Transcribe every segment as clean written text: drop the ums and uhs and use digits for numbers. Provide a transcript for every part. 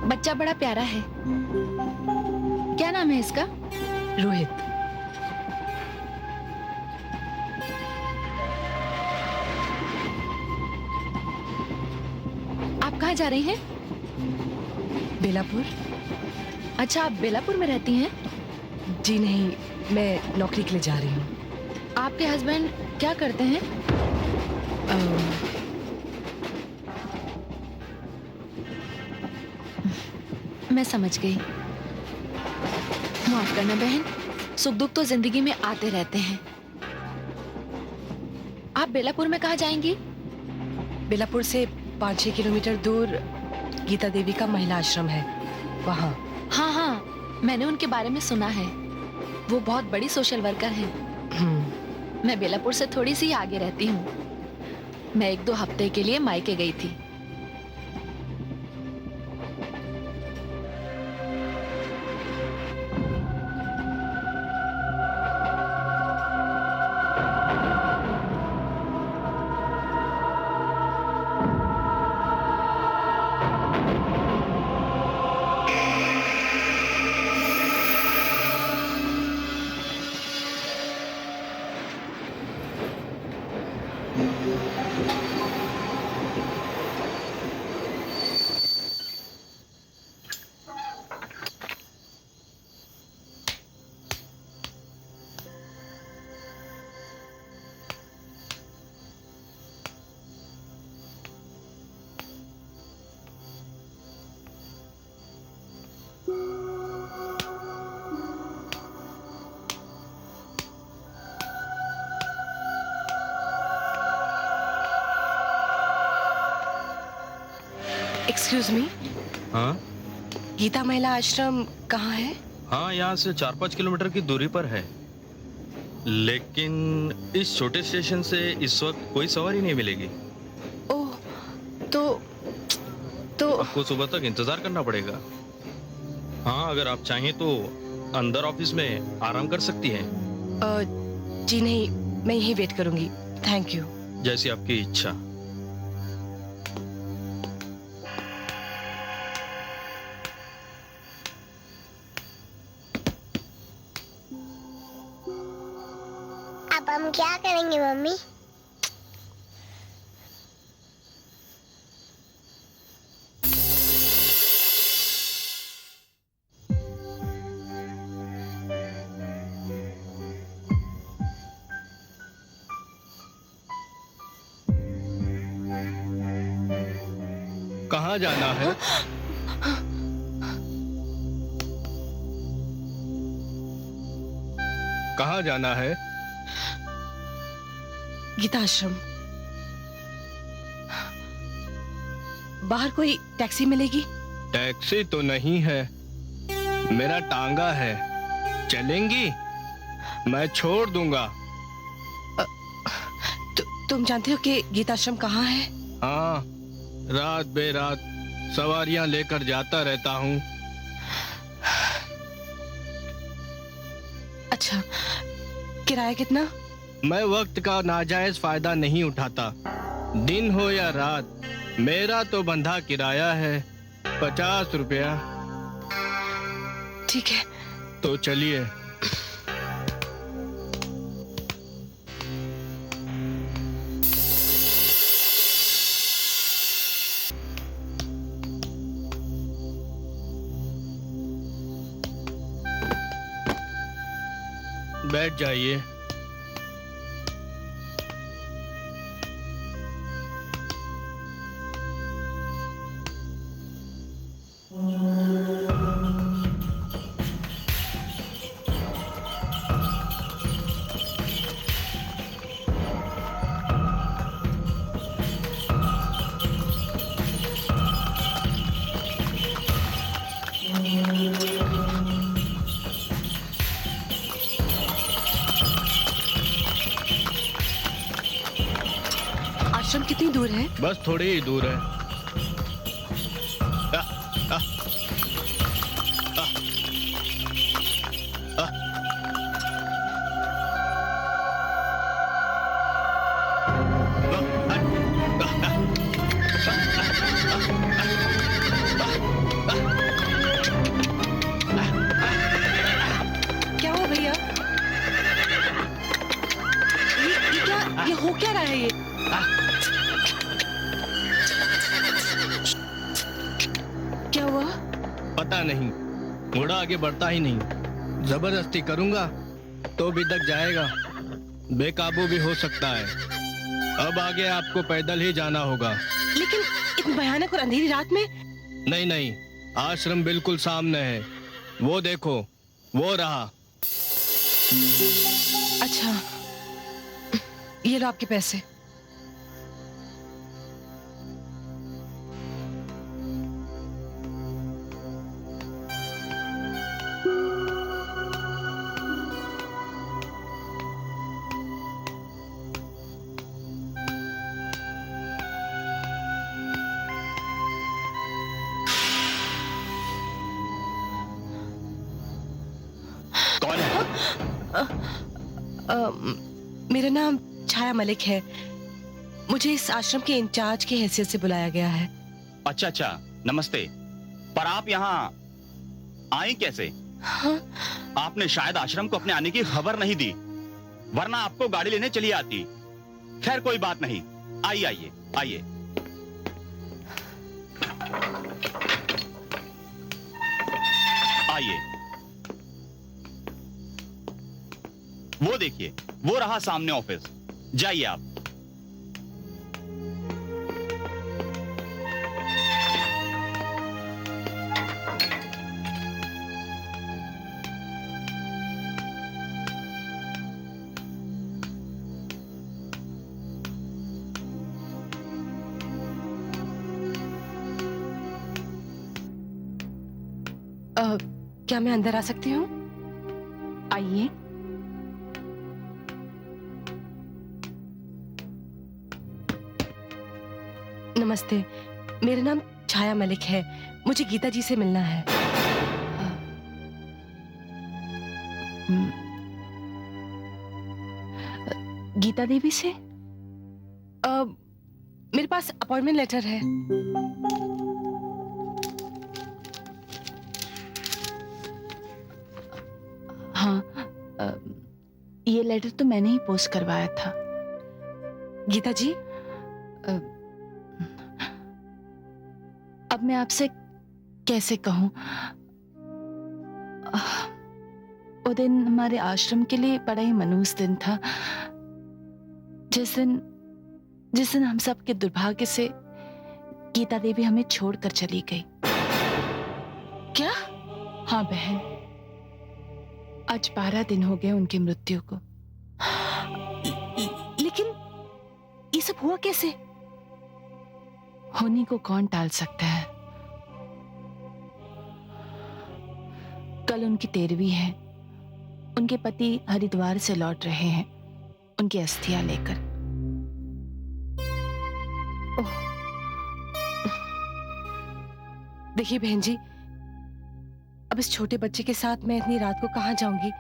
बच्चा बड़ा प्यारा है। क्या नाम है इसका? रोहित। आप कहाँ जा रही हैं? बेलापुर। अच्छा, आप बेलापुर में रहती हैं? जी नहीं, मैं नौकरी के लिए जा रही हूँ। आपके हस्बैंड क्या करते हैं? मैं समझ गई। माफ करना बहन, सुख दुख तो जिंदगी में आते रहते हैं। आप बेलापुर में कहाँ जाएंगी? बेलापुर से 5-6 किलोमीटर दूर गीता देवी का महिला आश्रम है, वहाँ। हाँ हाँ, मैंने उनके बारे में सुना है। वो बहुत बड़ी सोशल वर्कर हैं। मैं बेलापुर से थोड़ी सी आगे रहती हूँ। मैं 1-2 हफ्ते के लिए मायके गई थी। Excuse me. हाँ गीता महिला आश्रम कहाँ है? हाँ, यहाँ से 4-5 किलोमीटर की दूरी पर है, लेकिन इस छोटे स्टेशन से इस वक्त कोई सवारी नहीं मिलेगी। ओह, तो आपको सुबह तक इंतजार करना पड़ेगा। हाँ, अगर आप चाहें तो अंदर ऑफिस में आराम कर सकती हैं। जी नहीं, मैं यहीं वेट करूंगी। Thank you. जैसी आपकी इच्छा। अब हम क्या करेंगे मम्मी? कहाँ जाना है? कहाँ जाना है? गीता आश्रम। बाहर कोई टैक्सी मिलेगी? टैक्सी तो नहीं है, मेरा टांगा है। चलेंगी? मैं छोड़ दूंगा। तुम जानते हो कि गीता आश्रम कहाँ है? हाँ, रात बेरात सवारियां लेकर जाता रहता हूँ। अच्छा, किराया कितना? मैं वक्त का नाजायज फायदा नहीं उठाता। दिन हो या रात, मेरा तो बंधा किराया है 50 रुपया। ठीक है, तो चलिए। बैठ जाइए। आश्रम कितनी दूर है? बस थोड़ी ही दूर है। क्या हुआ? पता नहीं, घोड़ा आगे बढ़ता ही नहीं। जबरदस्ती करूंगा तो भी दक जाएगा, बेकाबू भी हो सकता है। अब आगे आपको पैदल ही जाना होगा। लेकिन इतनी भयानक और अंधेरी रात में? नहीं नहीं, आश्रम बिल्कुल सामने है, वो देखो, वो रहा। अच्छा, ये लो आपके पैसे। कौन है? मेरा नाम छाया मलिक है। मुझे इस आश्रम के इंचार्ज की हैसियत से बुलाया गया है। अच्छा अच्छा, नमस्ते। पर आप यहाँ आई कैसे? हाँ? आपने शायद आश्रम को अपने आने की खबर नहीं दी, वरना आपको गाड़ी लेने चली आती। खैर कोई बात नहीं, आइए आइए आइए। आइए, वो देखिए, वो रहा सामने ऑफिस। जाइए आप। क्या मैं अंदर आ सकती हूँ? आइए। नमस्ते, मेरा नाम छाया मलिक है। मुझे गीता जी से मिलना है। गीता देवी से? मेरे पास अपॉइंटमेंट लेटर है। हाँ, ये लेटर तो मैंने ही पोस्ट करवाया था। गीता जी, अब मैं आपसे कैसे कहूं? वो दिन हमारे आश्रम के लिए बड़ा ही मनहूस दिन था। जिस दिन हम सब के दुर्भाग्य से गीता देवी हमें छोड़कर चली गई। क्या? हाँ बहन, आज 12 दिन हो गए उनकी मृत्यु को। लेकिन ये सब हुआ कैसे? होने को कौन टाल सकता है? कल उनकी 13वीं है। उनके पति हरिद्वार से लौट रहे हैं उनकी अस्थियां लेकर। देखिए बहन जी, अब इस छोटे बच्चे के साथ मैं इतनी रात को कहाँ जाऊंगी?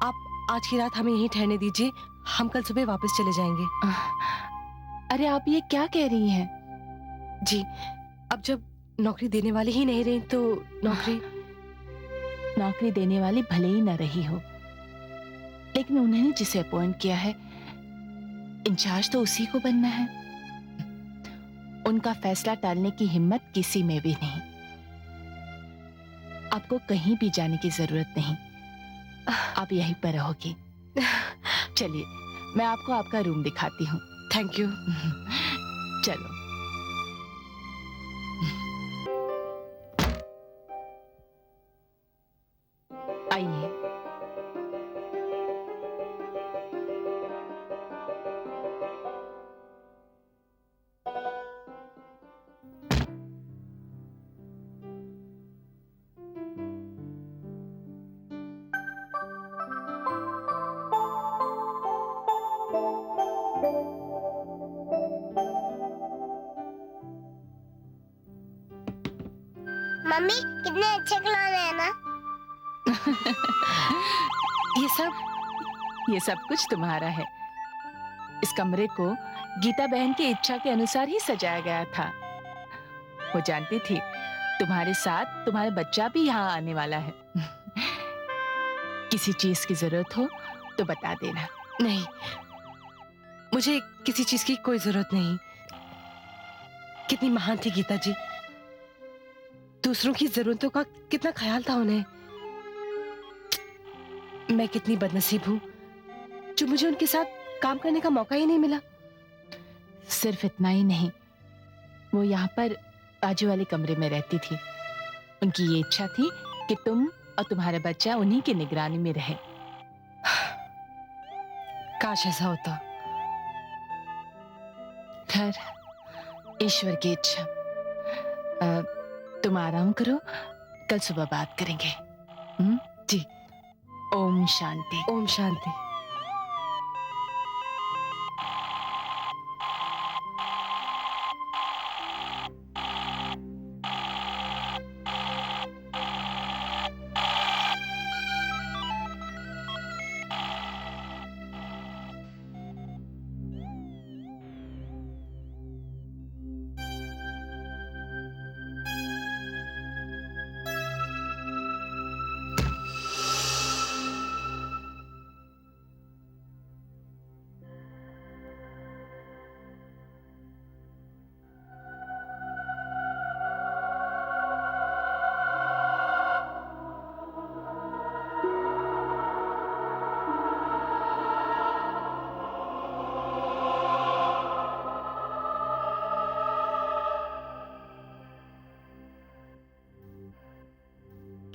आप आज की रात हमें यहीं ठहरने दीजिए, हम कल सुबह वापस चले जाएंगे। अरे आप ये क्या कह रही हैं? जी, अब जब नौकरी देने वाली ही नहीं रही तो नौकरी देने वाली भले ही न रही हो, लेकिन उन्होंने जिसे अपॉइंट किया है, इंचार्ज तो उसी को बनना है। उनका फैसला टालने की हिम्मत किसी में भी नहीं। आपको कहीं भी जाने की जरूरत नहीं, आप यहीं पर रहोगी। चलिए, मैं आपको आपका रूम दिखाती हूँ। Thank you. चलो। आइए। मम्मी कितने अच्छे खिलौने हैं ना। ये सब कुछ तुम्हारा है। इस कमरे को गीता बहन की इच्छा के अनुसार ही सजाया गया था। वो जानती थी तुम्हारे साथ तुम्हारा बच्चा भी यहाँ आने वाला है। किसी चीज की जरूरत हो तो बता देना। नहीं, मुझे किसी चीज की कोई जरूरत नहीं। कितनी महान थी गीता जी। दूसरों की जरूरतों का कितना ख्याल था उन्हें। मैं कितनी बदनसीब हूँ जो मुझे उनके साथ काम करने का मौका ही नहीं मिला। सिर्फ इतना ही नहीं, वो यहाँ पर बाजू वाले कमरे में रहती थी। उनकी ये इच्छा थी कि तुम और तुम्हारा बच्चा उन्हीं की निगरानी में रहे। काश ऐसा होता। खैर, ईश्वर की इच्छा। तुम आराम करो, कल सुबह बात करेंगे। जी। ओम शांति। ओम शांति।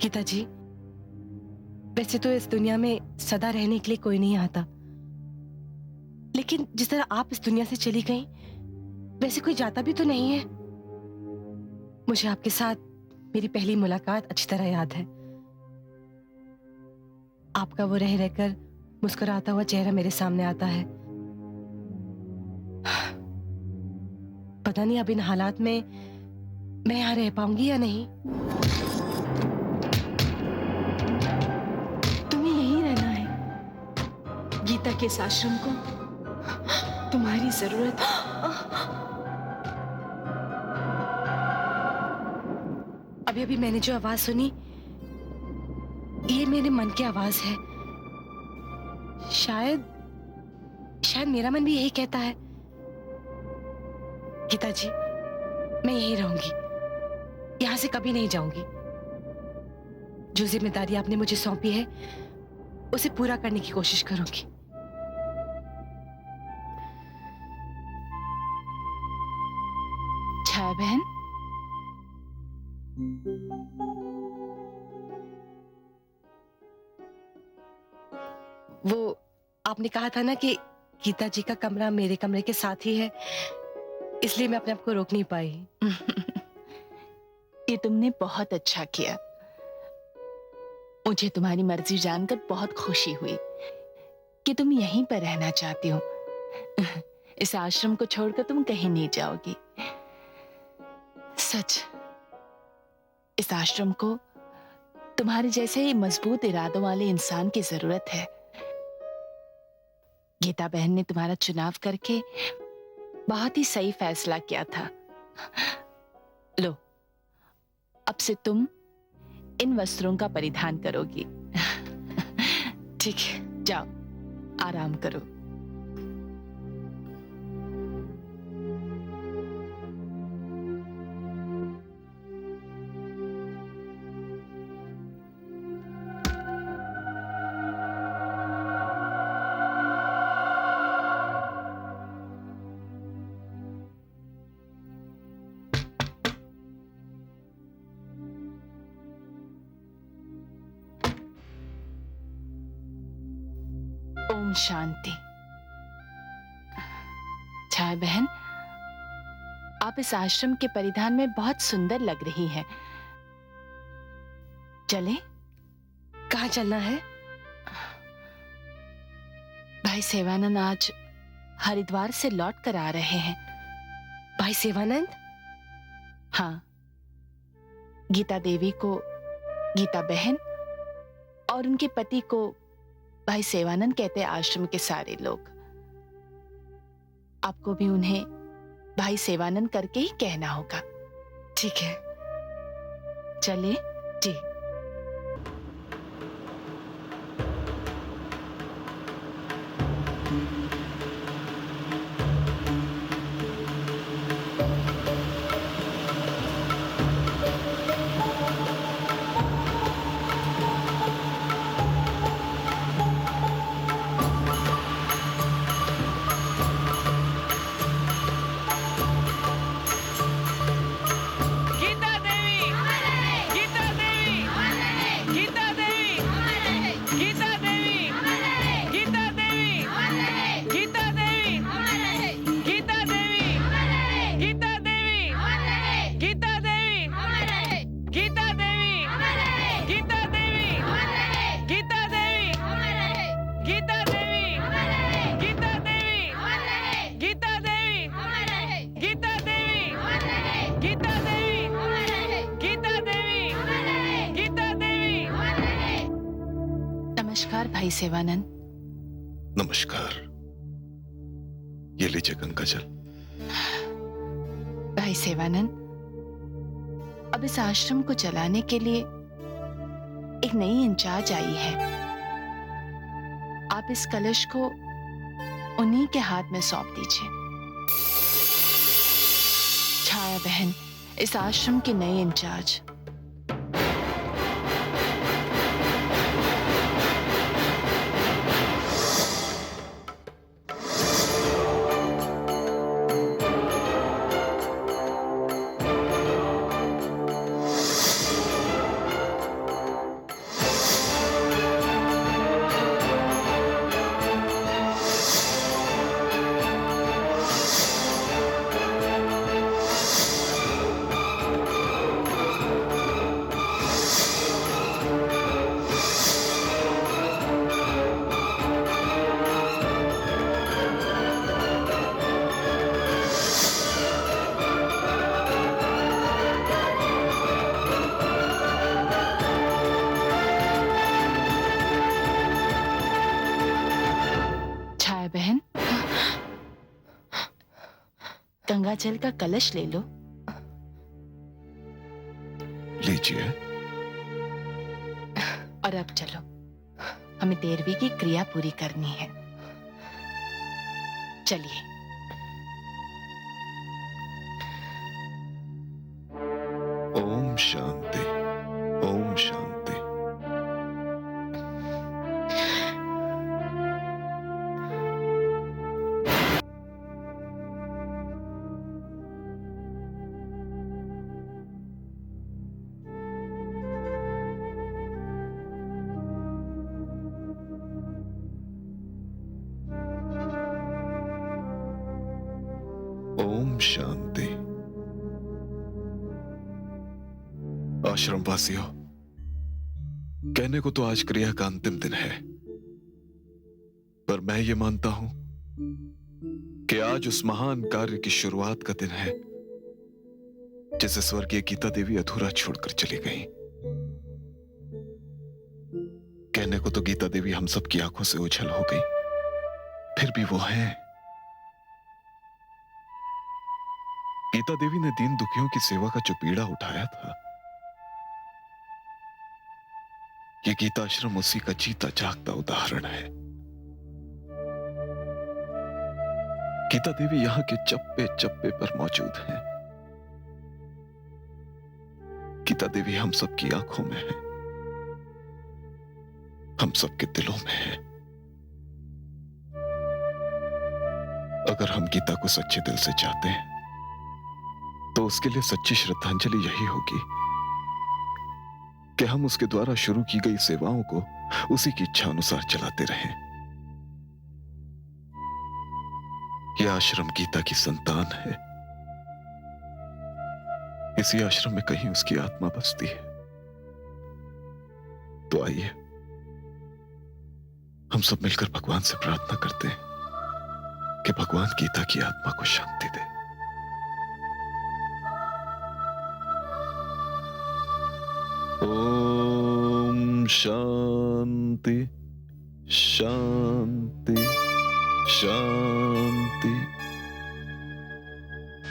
गीता जी, वैसे तो इस दुनिया में सदा रहने के लिए कोई नहीं आता, लेकिन जिस तरह आप इस दुनिया से चली गई, वैसे कोई जाता भी तो नहीं है। मुझे आपके साथ मेरी पहली मुलाकात अच्छी तरह याद है। आपका वो रह रहकर मुस्कुराता हुआ चेहरा मेरे सामने आता है। पता नहीं अब इन हालात में मैं यहाँ रह पाऊंगी या नहीं। तुम्हें यहीं रहना है। गीता के इस आश्रम को तुम्हारी जरूरत। अभी अभी मैंने जो आवाज सुनी, ये मेरे मन की आवाज है। शायद मेरा मन भी यही कहता है। गीता जी, मैं यहीं रहूंगी, यहां से कभी नहीं जाऊंगी। जो जिम्मेदारी आपने मुझे सौंपी है, उसे पूरा करने की कोशिश करूंगी। छाया बहन, वो आपने कहा था ना कि गीता जी का कमरा मेरे कमरे के साथ ही है, इसलिए मैं अपने आप को रोक नहीं पाई। ये तुमने बहुत अच्छा किया। मुझे तुम्हारी मर्जी जानकर बहुत खुशी हुई कि तुम यहीं पर रहना चाहती हो। इस आश्रम को छोड़कर तुम कहीं नहीं जाओगी। सच, इस आश्रम को तुम्हारे जैसे मजबूत इरादों वाले इंसान की जरूरत है। गीता बहन ने तुम्हारा चुनाव करके बहुत ही सही फैसला किया था। लो, अब से तुम इन वस्त्रों का परिधान करोगी। ठीक है, जाओ आराम करो। ओम शांति। छाया बहन, आप इस आश्रम के परिधान में बहुत सुंदर लग रही हैं। चले? कहाँ चलना है? भाई सेवानंद आज हरिद्वार से लौट कर आ रहे हैं। भाई सेवानंद? हाँ, गीता देवी को गीता बहन और उनके पति को भाई सेवानंद कहते हैं आश्रम के सारे लोग। आपको भी उन्हें भाई सेवानंद करके ही कहना होगा। ठीक है, चलिए। जी। नमस्कार भाई सेवानंद। नमस्कार। ये लीजिए गंगा जल। भाई सेवानंद, अब इस आश्रम को चलाने के लिए एक नई इंचार्ज आई है। आप इस कलश को उन्हीं के हाथ में सौंप दीजिए। छाया बहन इस आश्रम की नई इंचार्ज। बहन, गंगा जल का कलश ले लो। लीजिए। और अब चलो, हमें 13वीं की क्रिया पूरी करनी है। चलिए। ओम शांति, ओम शांति। ओम शांति। आश्रम वासियों, कहने को तो आज क्रिया का अंतिम दिन है, पर मैं ये मानता हूं कि आज उस महान कार्य की शुरुआत का दिन है जिसे स्वर्गीय गीता देवी अधूरा छोड़कर चली गई। कहने को तो गीता देवी हम सब की आंखों से ओझल हो गई, फिर भी वो हैं। गीता देवी ने दीन दुखियों की सेवा का जो बीड़ा उठाया था, ये गीता आश्रम उसी का जीता जागता उदाहरण है। गीता देवी यहां के चप्पे चप्पे पर मौजूद हैं। गीता देवी हम सबकी आंखों में है, हम सबके दिलों में है। अगर हम गीता को सच्चे दिल से चाहते हैं तो उसके लिए सच्ची श्रद्धांजलि यही होगी कि हम उसके द्वारा शुरू की गई सेवाओं को उसी की इच्छा अनुसार चलाते रहें। यह आश्रम गीता की संतान है। इसी आश्रम में कहीं उसकी आत्मा बसती है। तो आइए हम सब मिलकर भगवान से प्रार्थना करते हैं कि भगवान गीता की आत्मा को शांति दे। ओम शांति शांति शांति।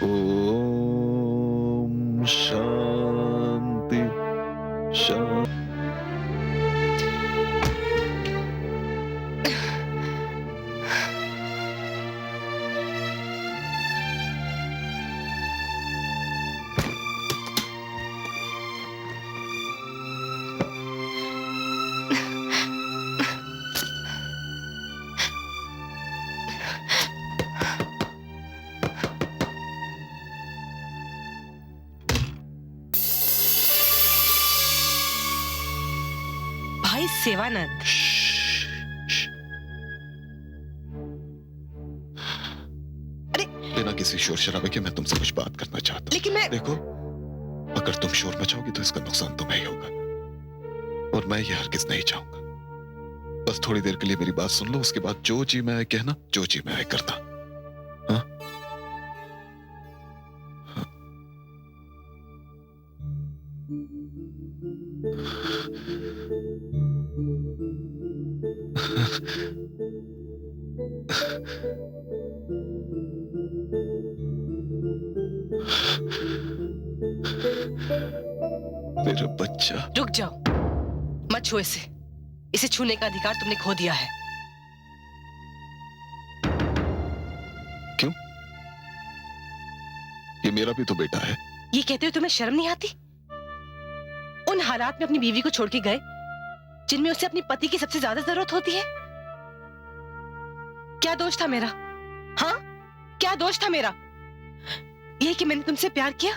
ओम शांति शांति। भाई सेवानंद, अरे बिना किसी शोर शराबे के मैं तुमसे कुछ बात करना चाहता हूँ। लेकिन मैं देखो, अगर तुम शोर मचाओगी तो इसका नुकसान तुम्हें ही होगा, और मैं ये हरगिज नहीं चाहूंगा। बस थोड़ी देर के लिए मेरी बात सुन लो, उसके बाद जो जी मैं कहना, जो जी मैं करता। हाँ? हाँ। मेरा बच्चा। रुक जाओ, मत छुओ इसे। इसे छूने का अधिकार तुमने खो दिया है। क्यों? ये मेरा भी तो बेटा है। ये कहते हुए तुम्हें शर्म नहीं आती? उन हालात में अपनी बीवी को छोड़ के गए जिनमें उसे अपनी पति की सबसे ज्यादा जरूरत होती है। क्या दोष था मेरा? हाँ, क्या दोष था मेरा? ये कि मैंने तुमसे प्यार किया,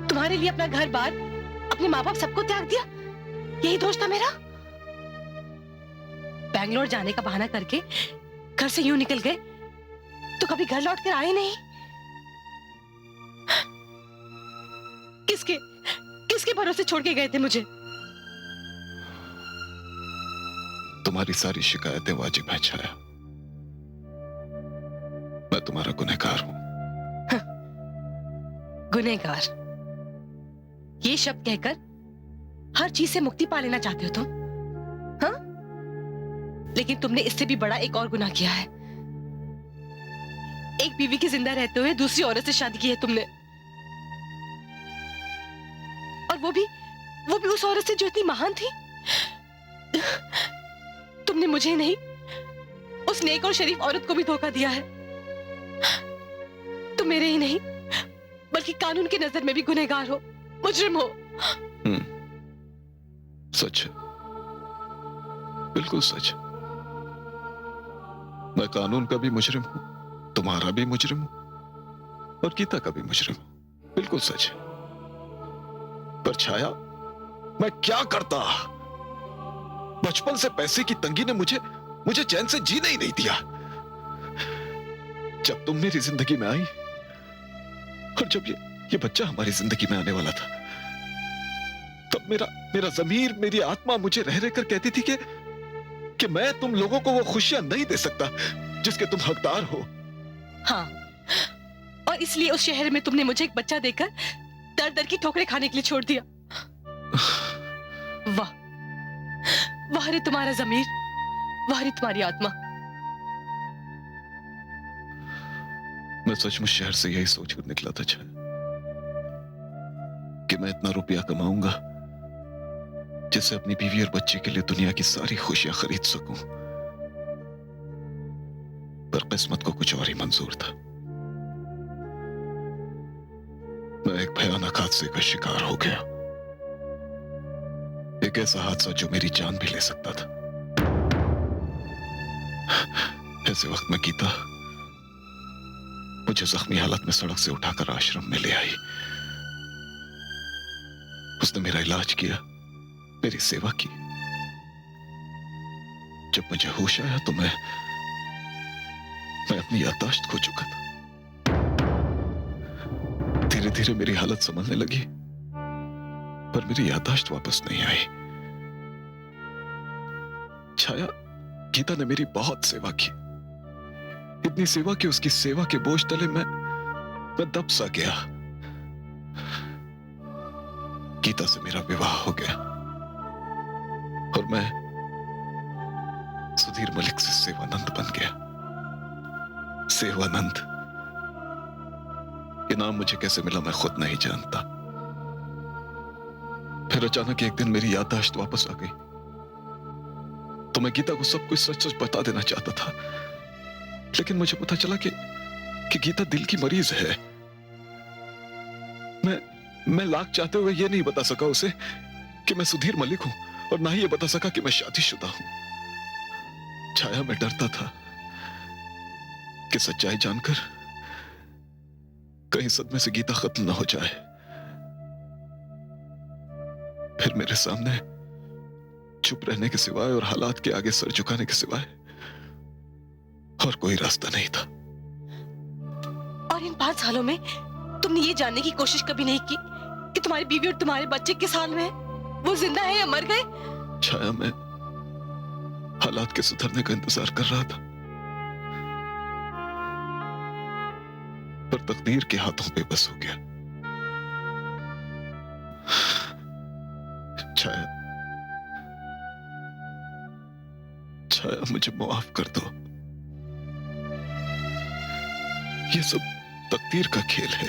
तुम्हारे लिए अपना घर बार, अपने माँ बाप सबको त्याग दिया, यही दोष था मेरा? बैंगलोर जाने का बहाना करके घर से यूं निकल गए तो कभी घर लौट कर आए नहीं। किसके किसके भरोसे छोड़ के गए थे मुझे? तुम्हारी सारी शिकायतें वाजिब है छाया। मैं तुम्हारा गुनहगार हूं। गुनहगार, ये शब्द कहकर हर चीज से मुक्ति पा लेना चाहते हो तुम? हाँ? लेकिन तुमने इससे भी बड़ा एक और गुनाह किया है। एक बीवी के जिंदा रहते हुए दूसरी औरत से शादी की है तुमने, और वो भी उस औरत से जो इतनी महान थी। तुमने मुझे नहीं, उस नेक और शरीफ औरत को भी धोखा दिया है। तुम मेरे ही नहीं बल्कि कानून की नजर में भी गुनहगार हो, मुजरिम हो। सच है, बिल्कुल सच। मैं कानून का भी मुजरिम हूं, तुम्हारा भी मुजरिम हूं, और गीता का भी मुजरिम हूं। बिल्कुल सच है। पर छाया, मैं क्या करता? बचपन से पैसे की तंगी ने मुझे चैन से जीने ही नहीं दिया। जब तुम मेरी जिंदगी में आई और जब ये बच्चा हमारी जिंदगी में आने वाला था, तब मेरा ज़मीर, मेरी आत्मा मुझे रह रहकर कहती थी कि मैं तुम लोगों को वो खुशियां नहीं दे सकता जिसके तुम हकदार हो। हाँ, और इसलिए उस शहर में तुमने मुझे एक बच्चा देकर दर दर की ठोकरें खाने के लिए छोड़ दिया। वाह वाह रे तुम्हारा ज़मीर, वाह रे तुम्हारी आत्मा। मैं सचमुच शहर से यही सोचकर निकला था छाया कि मैं इतना रुपया कमाऊंगा जिससे अपनी बीवी और बच्चे के लिए दुनिया की सारी खुशियां खरीद सकूं। पर किस्मत को कुछ और ही मंजूर था। मैं एक भयानक हादसे का शिकार हो गया। एक ऐसा हादसा जो मेरी जान भी ले सकता था। ऐसे वक्त में गीता मुझे जख्मी हालत में सड़क से उठाकर आश्रम में ले आई। उसने मेरा इलाज किया, मेरी सेवा की। जब मुझे होश आया तो मैं अपनी याददाश्त खो चुका था। धीरे धीरे मेरी हालत संभलने लगी, पर मेरी याददाश्त वापस नहीं आई। छाया, गीता ने मेरी बहुत सेवा की, इतनी सेवा कि उसकी सेवा के बोझ तले मैं दब सा गया। गीता से मेरा विवाह हो गया और मैं सुधीर मलिक से सेवानंद बन गया। सेवानंद, ये नाम मुझे कैसे मिला मैं खुद नहीं जानता। फिर अचानक एक दिन मेरी याददाश्त वापस आ गई तो मैं गीता को सब कुछ सच सच बता देना चाहता था, लेकिन मुझे पता चला कि गीता दिल की मरीज है। मैं लाख चाहते हुए ये नहीं बता सका उसे कि मैं सुधीर मलिक हूं, और ना ही ये बता सका कि मैं शादीशुदा हूं। छाया, मैं डरता था कि सच्चाई जानकर कहीं सदमे से गीता खत्म ना हो जाए। फिर मेरे सामने चुप रहने के सिवाय और हालात के आगे सर झुकाने के सिवाय और कोई रास्ता नहीं था। और इन 5 सालों में तुमने ये जानने की कोशिश कभी नहीं की कि तुम्हारी बीवी और तुम्हारे बच्चे किस हाल में है? वो जिंदा है या मर गए? छाया, मैं हालात के सुधरने का इंतजार कर रहा था, पर तकदीर के हाथों पे बस हो गया। छाया, छाया, मुझे माफ कर दो। ये सब तकदीर का खेल है।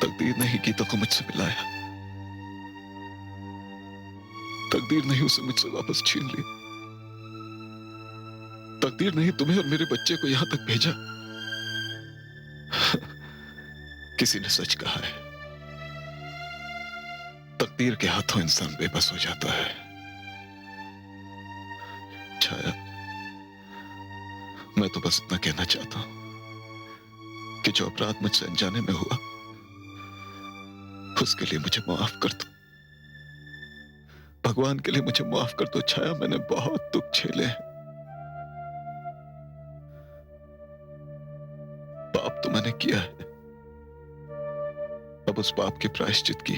तकदीर ने ही गीता को मुझसे मिलाया। तकदीर ने ही उसे मुझसे वापस छीन ली। तकदीर ने ही तुम्हें और मेरे बच्चे को यहां तक भेजा। किसी ने सच कहा है, तकदीर के हाथों इंसान बेबस हो जाता है। छाया, मैं तो बस इतना कहना चाहता हूं कि जो अपराध मुझसे अनजाने में हुआ, उसके लिए मुझे माफ कर दो। भगवान के लिए मुझे माफ कर दो छाया, मैंने बहुत दुख झेले हैं। पाप तो मैंने किया है, अब उस पाप के प्रायश्चित की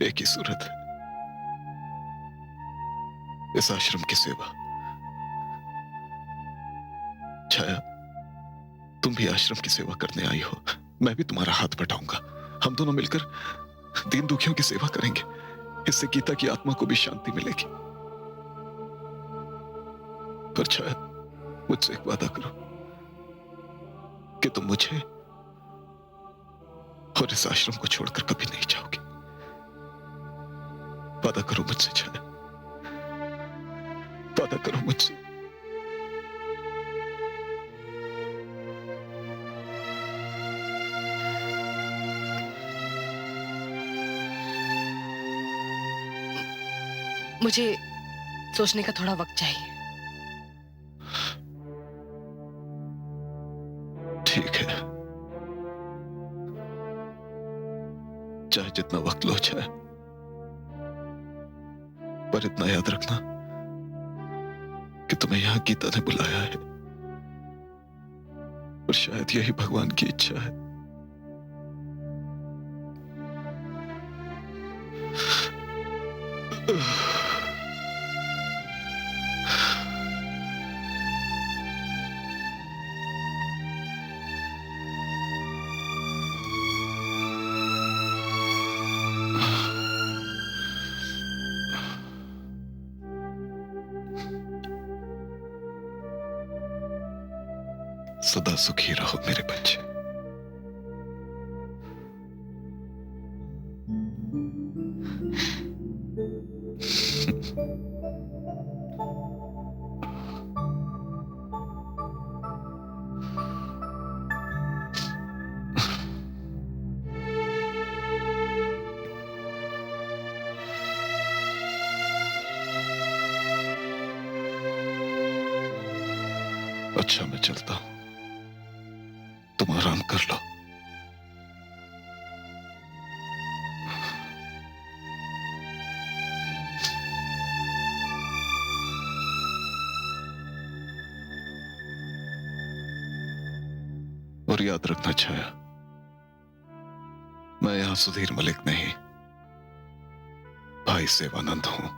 एक ही सूरत है, इस आश्रम की सेवा। छाया, तुम भी आश्रम की सेवा करने आई हो, मैं भी तुम्हारा हाथ बटाऊंगा। हम दोनों मिलकर दीन दुखियों की सेवा करेंगे। इससे गीता की आत्मा को भी शांति मिलेगी। पर छाया, मुझसे एक वादा करो कि तुम मुझे और इस आश्रम को छोड़कर कभी नहीं जाओगे। वादा करो मुझसे छाया, वादा करो मुझसे। मुझे सोचने का थोड़ा वक्त चाहिए। ठीक है, चाहे जितना वक्त लो छाया, पर इतना याद रखना कि तुम्हें यहां गीता ने बुलाया है, और शायद यही भगवान की इच्छा है। सदा सुखी रहो मेरे बच्चे। अच्छा, मैं चलता हूं, तुम आराम कर लो। और याद रखना छाया, मैं यहां सुधीर मलिक नहीं, भाई सेवानंद हूं।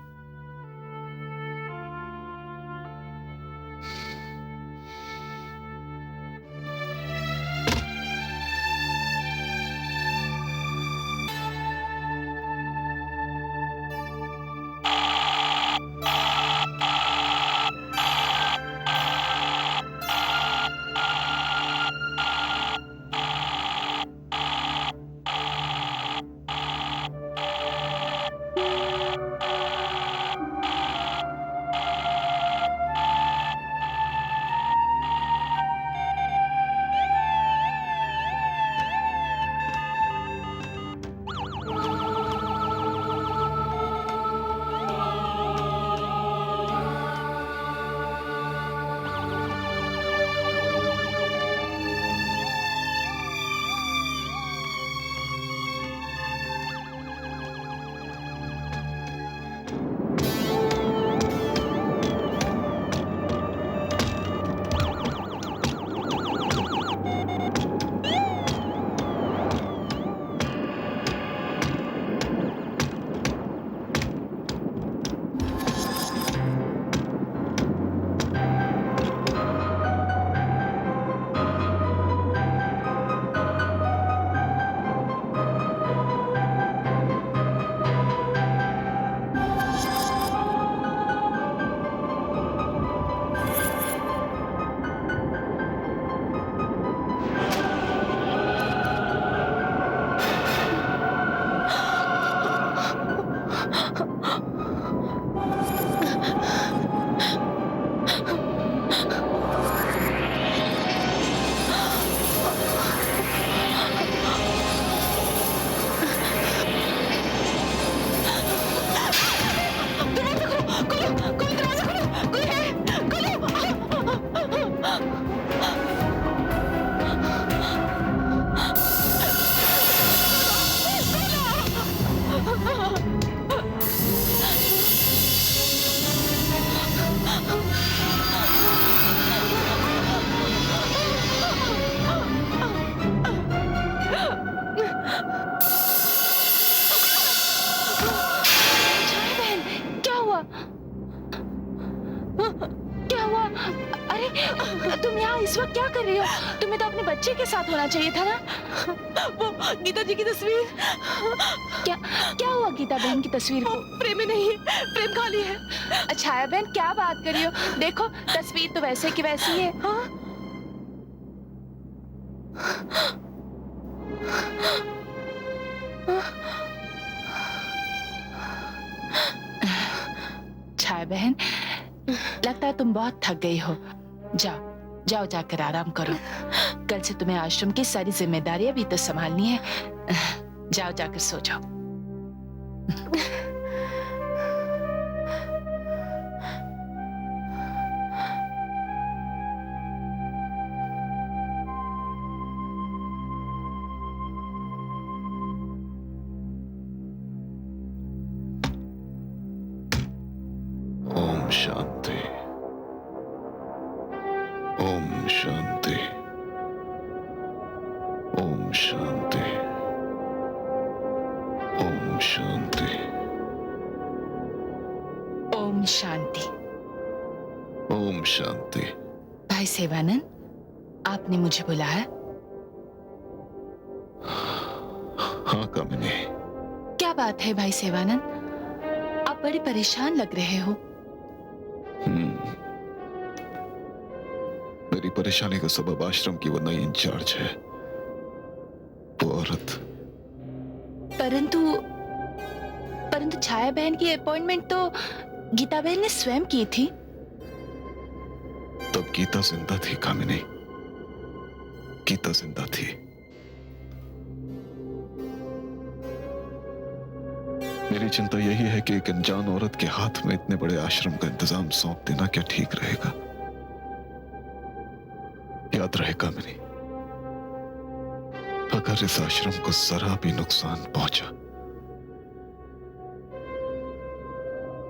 यहाँ इस वक्त क्या कर रही हो? तुम्हें तो अपने बच्चे के साथ होना चाहिए था ना। वो गीता जी की तस्वीर। क्या क्या हुआ गीता बहन की तस्वीर को? फ्रेम में नहीं है, फ्रेम खाली है। छाया बहन क्या बात कर रही हो? देखो तस्वीर तो वैसे की वैसी है। हाँ? छाया बहन लगता है तुम बहुत थक गई हो। जाओ जाओ जाकर आराम करो। कल से तुम्हें आश्रम की सारी जिम्मेदारियां भी तो संभालनी है। जाओ जाकर सो जाओ। ओम शांति। ओम शांति। ओम शांति। ओम शांति। ओम शांति। ओम शांति। भाई सेवानंद, आपने मुझे बुलाया? हाँ कामिनी, क्या बात है भाई सेवानंद? आप बड़े परेशान लग रहे हो। मेरी परेशानी का सबब आश्रम की वो नई इंचार्ज है, वो औरत। परंतु छाया बहन की अपॉइंटमेंट तो गीता बहन ने स्वयं की थी। तब गीता जिंदा थी कामिनी, गीता जिंदा थी। मेरी चिंता यही है कि एक अनजान औरत के हाथ में इतने बड़े आश्रम का इंतजाम सौंप देना क्या ठीक रहेगा। याद रहे कामिनी, अगर इस आश्रम को जरा भी नुकसान पहुंचा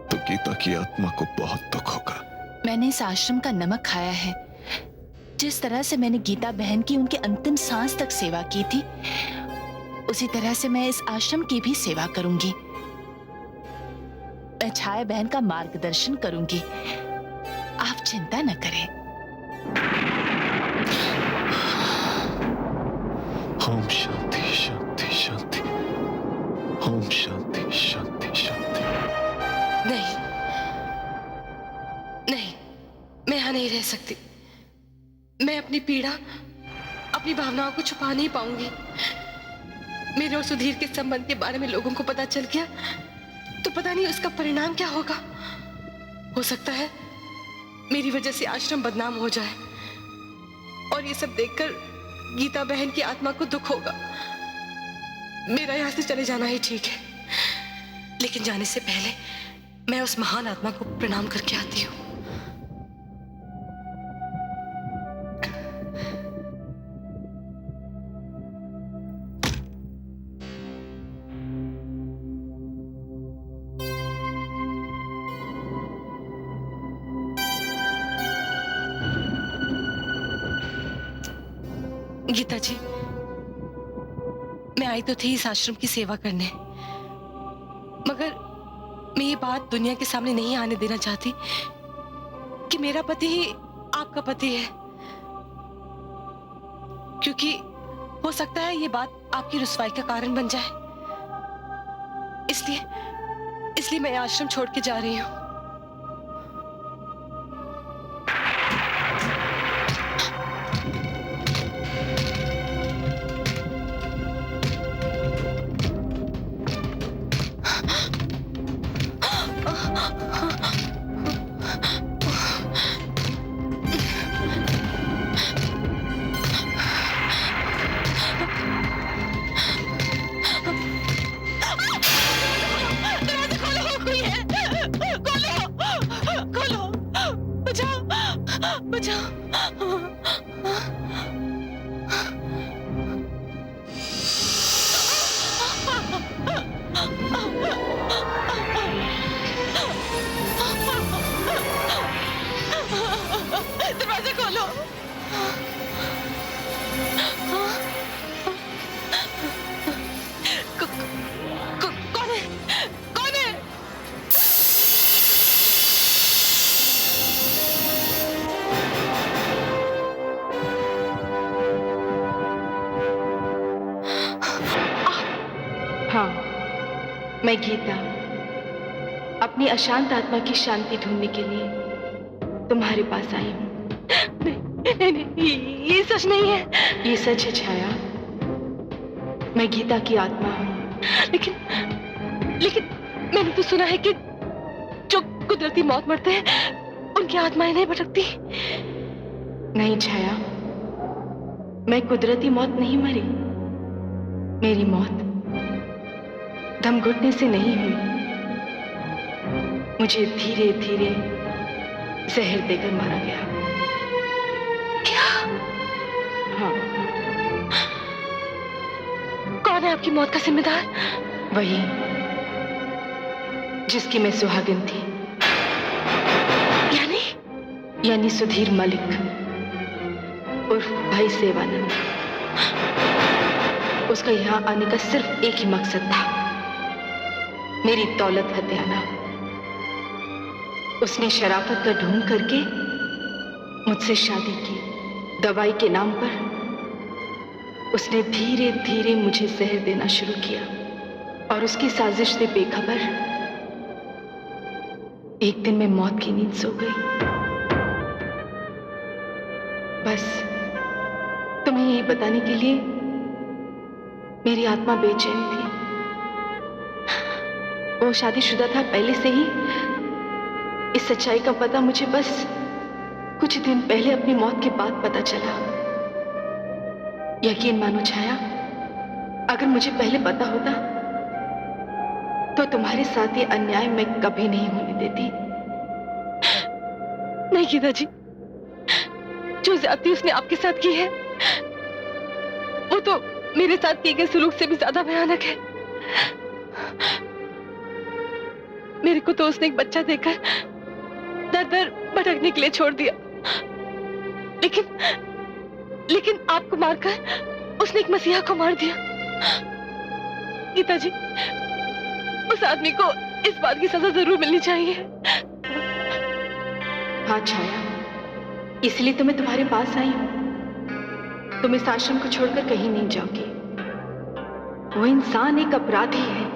तो गीता की आत्मा को बहुत दुख होगा। मैंने इस आश्रम का नमक खाया है। जिस तरह से मैंने गीता बहन की उनके अंतिम सांस तक सेवा की थी, उसी तरह से मैं इस आश्रम की भी सेवा करूंगी। मैं छाया बहन का मार्गदर्शन करूंगी। आप चिंता न करें। ओम शांति शांति शांति। ओम शांति शांति शांति। नहीं नहीं, मैं यहाँ नहीं रह सकती। मैं अपनी पीड़ा, अपनी भावनाओं को छुपा नहीं पाऊंगी। मेरे और सुधीर के संबंध के बारे में लोगों को पता चल गया तो पता नहीं उसका परिणाम क्या होगा। हो सकता है मेरी वजह से आश्रम बदनाम हो जाए और ये सब देखकर गीता बहन की आत्मा को दुख होगा। मेरा यहाँ से चले जाना ही ठीक है, लेकिन जाने से पहले मैं उस महान आत्मा को प्रणाम करके आती हूँ। गीता जी, मैं आई तो थी इस आश्रम की सेवा करने, मगर मैं ये बात दुनिया के सामने नहीं आने देना चाहती कि मेरा पति ही आपका पति है, क्योंकि हो सकता है ये बात आपकी रुसवाई का कारण बन जाए। इसलिए मैं आश्रम छोड़ के जा रही हूँ। दरवाजा खोलो, कोई है। खोलो। हाँ, मैं गीता अपनी अशांत आत्मा की शांति ढूंढने के लिए तुम्हारे पास आई हूँ। नहीं नहीं, ये सच नहीं है। ये सच है छाया, मैं गीता की आत्मा हूँ। लेकिन मैंने तो सुना है कि जो कुदरती मौत मरते हैं उनकी आत्माएं नहीं भटकती। नहीं छाया, मैं कुदरती मौत नहीं मरी। मेरी मौत दम घुटने से नहीं हुई, मुझे धीरे धीरे जहर देकर मारा गया। क्या? हाँ, कौन है आपकी मौत का जिम्मेदार? वही जिसकी मैं सुहागिन थी, यानी सुधीर मलिक उर्फ भाई सेवानंद। उसका यहां आने का सिर्फ एक ही मकसद था, मेरी दौलत हत्याना। उसने शराफत का ढोंग करके मुझसे शादी की। दवाई के नाम पर उसने धीरे धीरे मुझे जहर देना शुरू किया और उसकी साजिश से बेखबर एक दिन मैं मौत की नींद सो गई। बस तुम्हें यही बताने के लिए मेरी आत्मा बेचैन थी। वो शादीशुदा था पहले से ही। इस सच्चाई का पता मुझे बस कुछ दिन पहले अपनी मौत के बाद पता चला। यकीन मानो छाया, अगर मुझे पहले पता होता तो तुम्हारे साथ ये अन्याय मैं कभी नहीं होने देती। नहीं गीता जी, जो ज्यादती उसने आपके साथ की है वो तो मेरे साथ किए गए सुलूक से भी ज्यादा भयानक है। मेरे को तो उसने एक बच्चा देकर दर दर भटकने के लिए छोड़ दिया, लेकिन आपको मारकर उसने एक मसीहा को मार दिया। गीता जी, उस आदमी को इस बात की सजा जरूर मिलनी चाहिए। हाँ छाया, इसलिए तो मैं तुम्हारे पास आई हूं। तुम इस आश्रम को छोड़कर कहीं नहीं जाओगी। वो इंसान एक अपराधी है।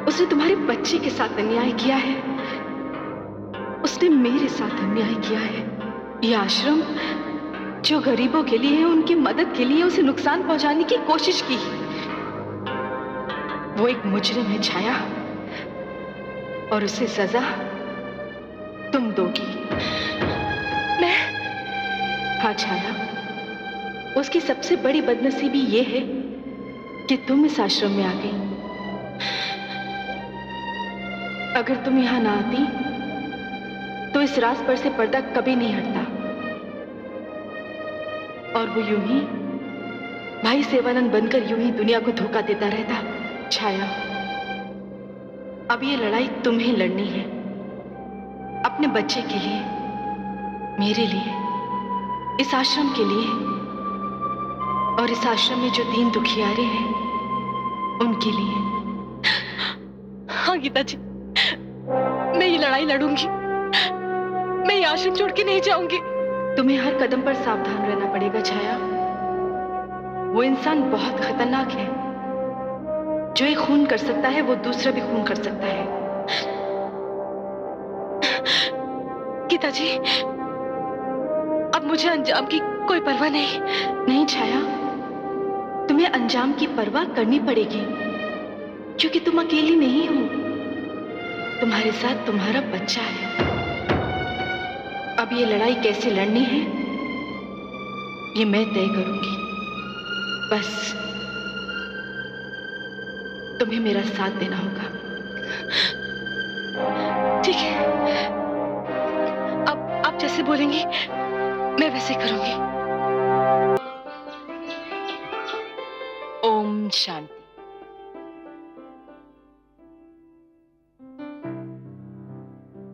उसने तुम्हारे बच्चे के साथ अन्याय किया है, उसने मेरे साथ अन्याय किया है। यह आश्रम जो गरीबों के लिए है, उनकी मदद के लिए उसे नुकसान पहुंचाने की कोशिश की। वो एक मुजरिम है छाया, और उसे सजा तुम दोगी। मैं? हाँ छाया, उसकी सबसे बड़ी बदनसीबी ये है कि तुम इस आश्रम में आ गई। अगर तुम यहां ना आती तो इस राज पर से पर्दा कभी नहीं हटता और वो यूं ही भाई सेवानंद बनकर यूं ही दुनिया को धोखा देता रहता। छाया, अब ये लड़ाई तुम्हें लड़नी है, अपने बच्चे के लिए, मेरे लिए, इस आश्रम के लिए और इस आश्रम में जो दीन दुखियारे हैं उनके लिए। हाँ गीता जी, मैं ये लड़ाई लड़ूंगी। मैं ये आश्रम छोड़ के नहीं जाऊंगी। तुम्हें हर कदम पर सावधान रहना पड़ेगा छाया। वो इंसान बहुत खतरनाक है। जो एक खून कर सकता है वो दूसरा भी खून कर सकता है। गीता जी, अब मुझे अंजाम की कोई परवाह नहीं। नहीं छाया, तुम्हें अंजाम की परवाह करनी पड़ेगी, क्योंकि तुम अकेली नहीं हो। तुम्हारे साथ तुम्हारा बच्चा है। अब ये लड़ाई कैसे लड़नी है ये मैं तय करूंगी। बस तुम्हें मेरा साथ देना होगा। ठीक है, अब आप जैसे बोलेंगी मैं वैसे करूंगी। ओम शांति।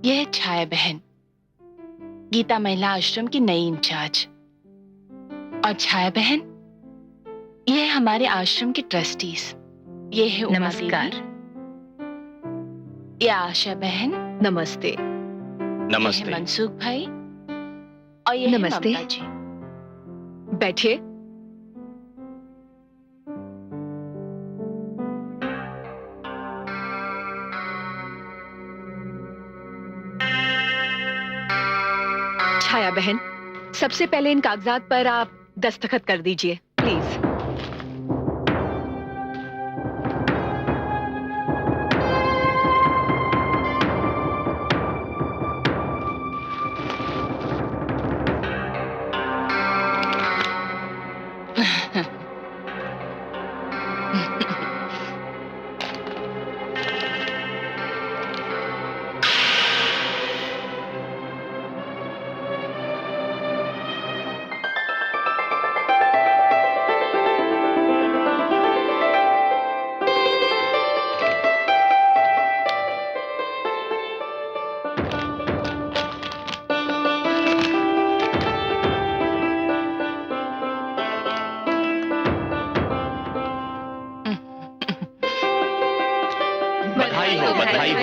यह है छाया बहन, गीता महिला आश्रम की नई इंचार्ज। और छाया बहन, ये है हमारे आश्रम के ट्रस्टीज। ये है उमा नमस्कार। देवी, ये आशा बहन, नमस्ते। ये है नमस्ते। मनसुख भाई और ये है नमस्ते। ममता जी। बैठिए। छाया बहन, सबसे पहले इन कागजात पर आप दस्तखत कर दीजिए प्लीज। बधाई हो, बधाई हो,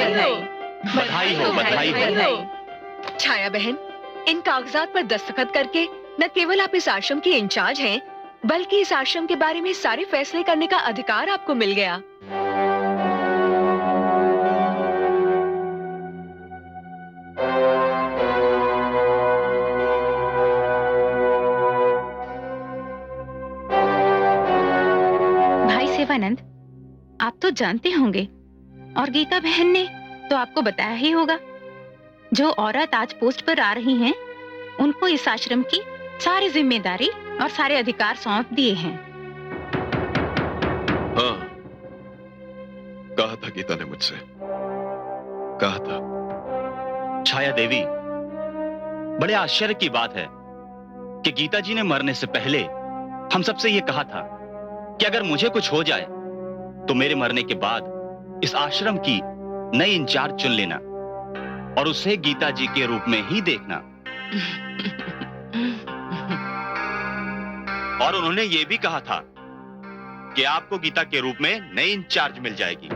बधाई हो, बधाई हो। छाया बहन, इन कागजात पर दस्तखत करके न केवल आप इस आश्रम की इंचार्ज हैं, बल्कि इस आश्रम के बारे में सारे फैसले करने का अधिकार आपको मिल गया। भाई सेवानंद, आप तो जानते होंगे और गीता बहन ने तो आपको बताया ही होगा, जो औरत आज पोस्ट पर आ रही हैं, उनको इस आश्रम की सारी जिम्मेदारी और सारे अधिकार सौंप दिए हैं। हाँ, कहा था गीता ने मुझसे, कहा था। छाया देवी, बड़े आश्चर्य की बात है कि गीता जी ने मरने से पहले हम सबसे ये कहा था कि अगर मुझे कुछ हो जाए तो मेरे मरने के बाद इस आश्रम की नई इंचार्ज चुन लेना और उसे गीता जी के रूप में ही देखना। और उन्होंने ये भी कहा था कि आपको गीता के रूप में नई इंचार्ज मिल जाएगी।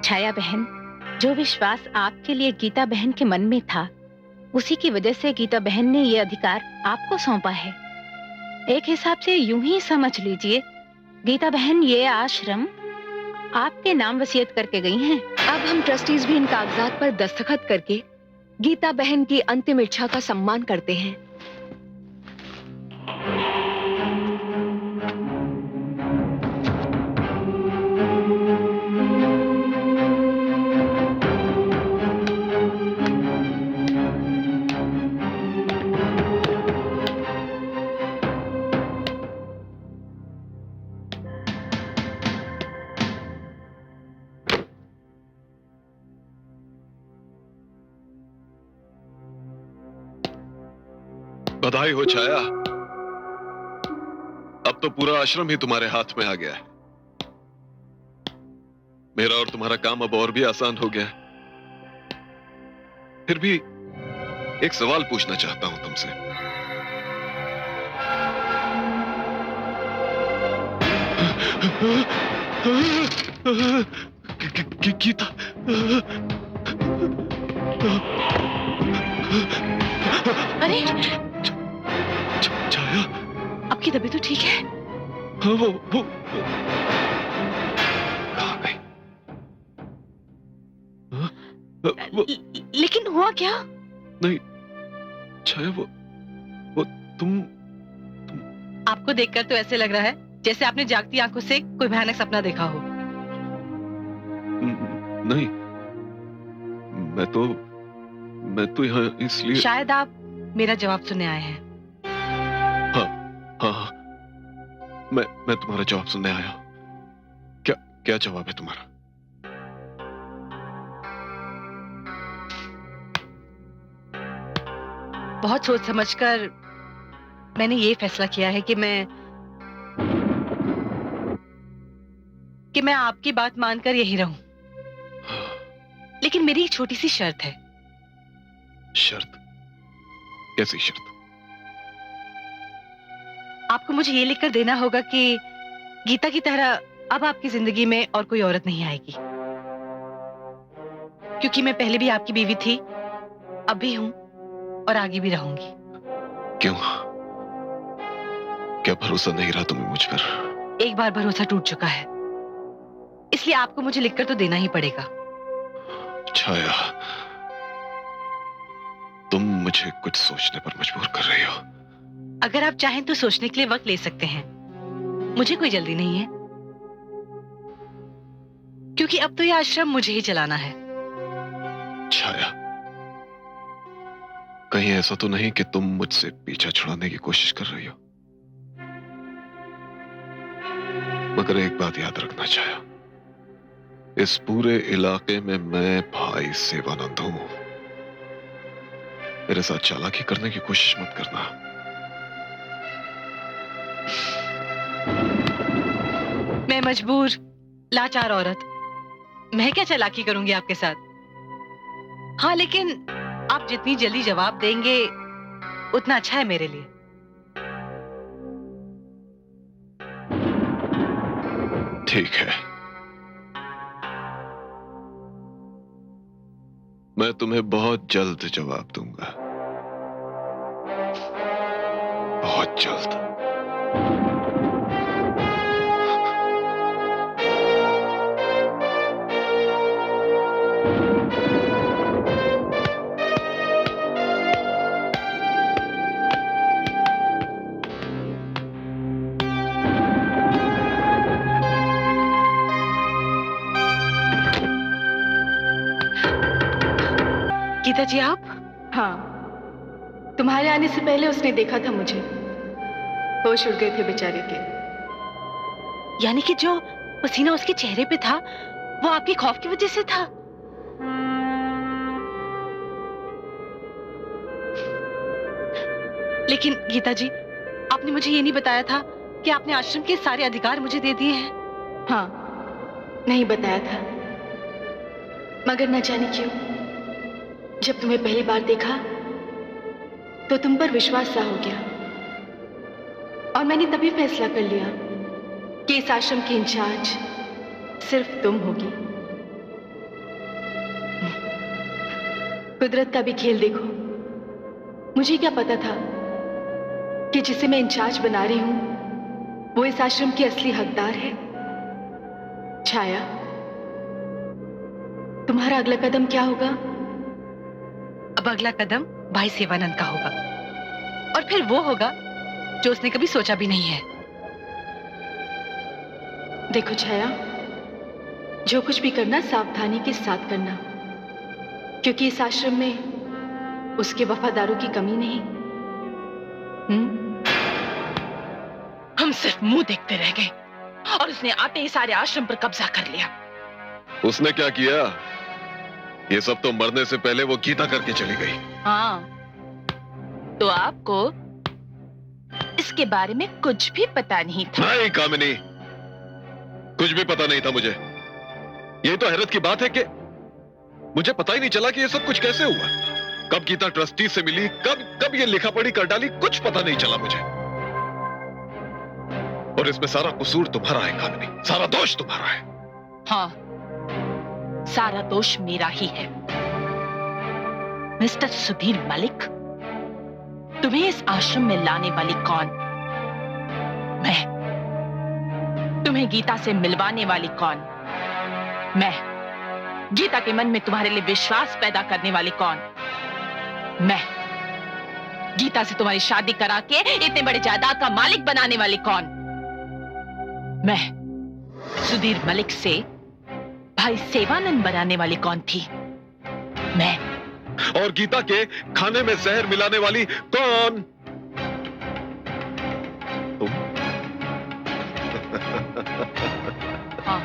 छाया बहन, जो विश्वास आपके लिए गीता बहन के मन में था, उसी की वजह से गीता बहन ने ये अधिकार आपको सौंपा है। एक हिसाब से यूं ही समझ लीजिए, गीता बहन ये आश्रम आपके नाम वसीयत करके गई हैं। अब हम ट्रस्टीज भी इन कागजात पर दस्तखत करके गीता बहन की अंतिम इच्छा का सम्मान करते हैं। बधाई हो छाया, अब तो पूरा आश्रम ही तुम्हारे हाथ में आ गया है। मेरा और तुम्हारा काम अब और भी आसान हो गया है। फिर भी एक सवाल पूछना चाहता हूं तुमसे। गीता, अरे छाया, आपकी तबीयत तो ठीक है? हाँ, वो कहाँ गई? हाँ, लेकिन हुआ क्या? नहीं छाया, वो तुम आपको देखकर तो ऐसे लग रहा है जैसे आपने जागती आंखों से कोई भयानक सपना देखा हो। नहीं, मैं तो यहाँ इसलिए। शायद आप मेरा जवाब सुनने आए हैं। हाँ, मैं तुम्हारा जवाब सुनने आया हूं। क्या जवाब है तुम्हारा? बहुत सोच समझकर मैंने ये फैसला किया है कि मैं आपकी बात मानकर यही रहूं। लेकिन मेरी एक छोटी सी शर्त है। शर्त? कैसी शर्त? आपको मुझे ये लिखकर देना होगा कि गीता की तरह अब आपकी जिंदगी में और कोई औरत नहीं आएगी, क्योंकि मैं पहले भी आपकी बीवी थी, अब भी हूं और आगे भी रहूंगी। क्यों? क्या भरोसा नहीं रहा तुम्हें मुझ पर? एक बार भरोसा टूट चुका है, इसलिए आपको मुझे लिखकर तो देना ही पड़ेगा। छाया, तुम मुझे कुछ सोचने पर मजबूर कर रही हो। अगर आप चाहें तो सोचने के लिए वक्त ले सकते हैं, मुझे कोई जल्दी नहीं है, क्योंकि अब तो यह आश्रम मुझे ही चलाना है। छाया, कहीं ऐसा तो नहीं कि तुम मुझसे पीछा छुड़ाने की कोशिश कर रही हो? मगर एक बात याद रखना छाया, इस पूरे इलाके में मैं भाई सेवानंद हूं। मेरे साथ चालाकी करने की कोशिश मत करना। मैं मजबूर, लाचार औरत, मैं क्या चालाकी करूंगी आपके साथ? हाँ, लेकिन आप जितनी जल्दी जवाब देंगे उतना अच्छा है मेरे लिए। ठीक है, मैं तुम्हें बहुत जल्द जवाब दूंगा, बहुत जल्द। गीता जी, आप? हाँ, तुम्हारे आने से पहले उसने देखा था मुझे। होश उड़ गए थे बेचारे के। यानी कि जो पसीना उसके चेहरे पे था वो आपके खौफ की वजह से था? लेकिन गीता जी, आपने मुझे ये नहीं बताया था कि आपने आश्रम के सारे अधिकार मुझे दे दिए हैं। हाँ, नहीं बताया था, मगर न जाने क्यों जब तुम्हें पहली बार देखा तो तुम पर विश्वास सा हो गया, और मैंने तभी फैसला कर लिया कि इस आश्रम की इंचार्ज सिर्फ तुम होगी। कुदरत का भी खेल देखो। मुझे क्या पता था कि जिसे मैं इंचार्ज बना रही हूं वो इस आश्रम की असली हकदार है। छाया, तुम्हारा अगला कदम क्या होगा? अब अगला कदम भाई सेवानंद का होगा, और फिर वो होगा जो उसने कभी सोचा भी नहीं है। देखो छाया, जो कुछ भी करना सावधानी के साथ करना, क्योंकि इस आश्रम में उसके वफादारों की कमी नहीं। हम सिर्फ मुंह देखते रह गए और उसने आते ही सारे आश्रम पर कब्जा कर लिया। उसने क्या किया? ये सब तो मरने से पहले वो गीता करके चली गई। हाँ, तो आपको इसके बारे में कुछ भी पता नहीं था? नहीं कामिनी, कुछ भी पता नहीं था मुझे। यही तो हैरत की बात है कि मुझे पता ही नहीं चला कि ये सब कुछ कैसे हुआ। कब गीता ट्रस्टी से मिली, कब ये लिखा पढ़ी कर डाली, कुछ पता नहीं चला मुझे। और इसमें सारा कसूर तुम्हारा है कामिनी, सारा दोष तुम्हारा है। हाँ, सारा दोष मेरा ही है। मिस्टर सुधीर मलिक, तुम्हें इस आश्रम में लाने वाली कौन? मैं। तुम्हें गीता से मिलवाने वाली कौन? मैं। गीता के मन में तुम्हारे लिए विश्वास पैदा करने वाली कौन? मैं। गीता से तुम्हारी शादी करा के इतने बड़े जायदाद का मालिक बनाने वाली कौन? मैं। सुधीर मलिक से भाई सेवानंद बनाने वाली कौन थी? मैं। और गीता के खाने में जहर मिलाने वाली कौन? तुम। हाँ,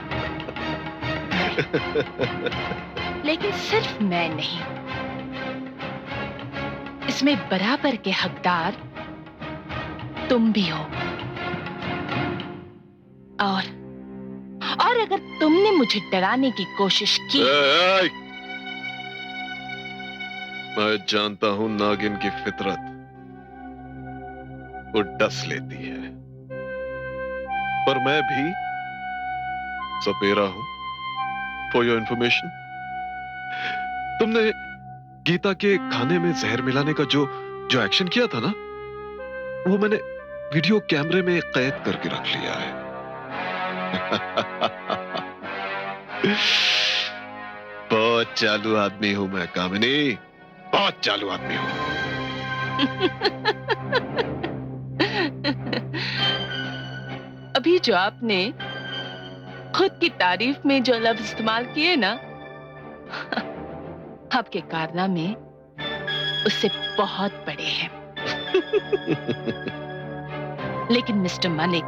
लेकिन सिर्फ मैं नहीं, इसमें बराबर के हकदार तुम भी हो। और अगर तुमने मुझे डराने की कोशिश की। मैं जानता हूं नागिन की फितरत, वो डस लेती है, पर मैं भी सपेरा हूं। फॉर योर इंफॉर्मेशन, तुमने गीता के खाने में जहर मिलाने का जो एक्शन किया था ना, वो मैंने वीडियो कैमरे में कैद करके रख लिया है। बहुत चालू आदमी हूं मैं कामिनी, बहुत चालू आदमी हो। अभी जो आपने खुद की तारीफ में जो लफ्ज इस्तेमाल किए ना, आपके कारनामे उससे बहुत बड़े हैं। लेकिन मिस्टर मलिक,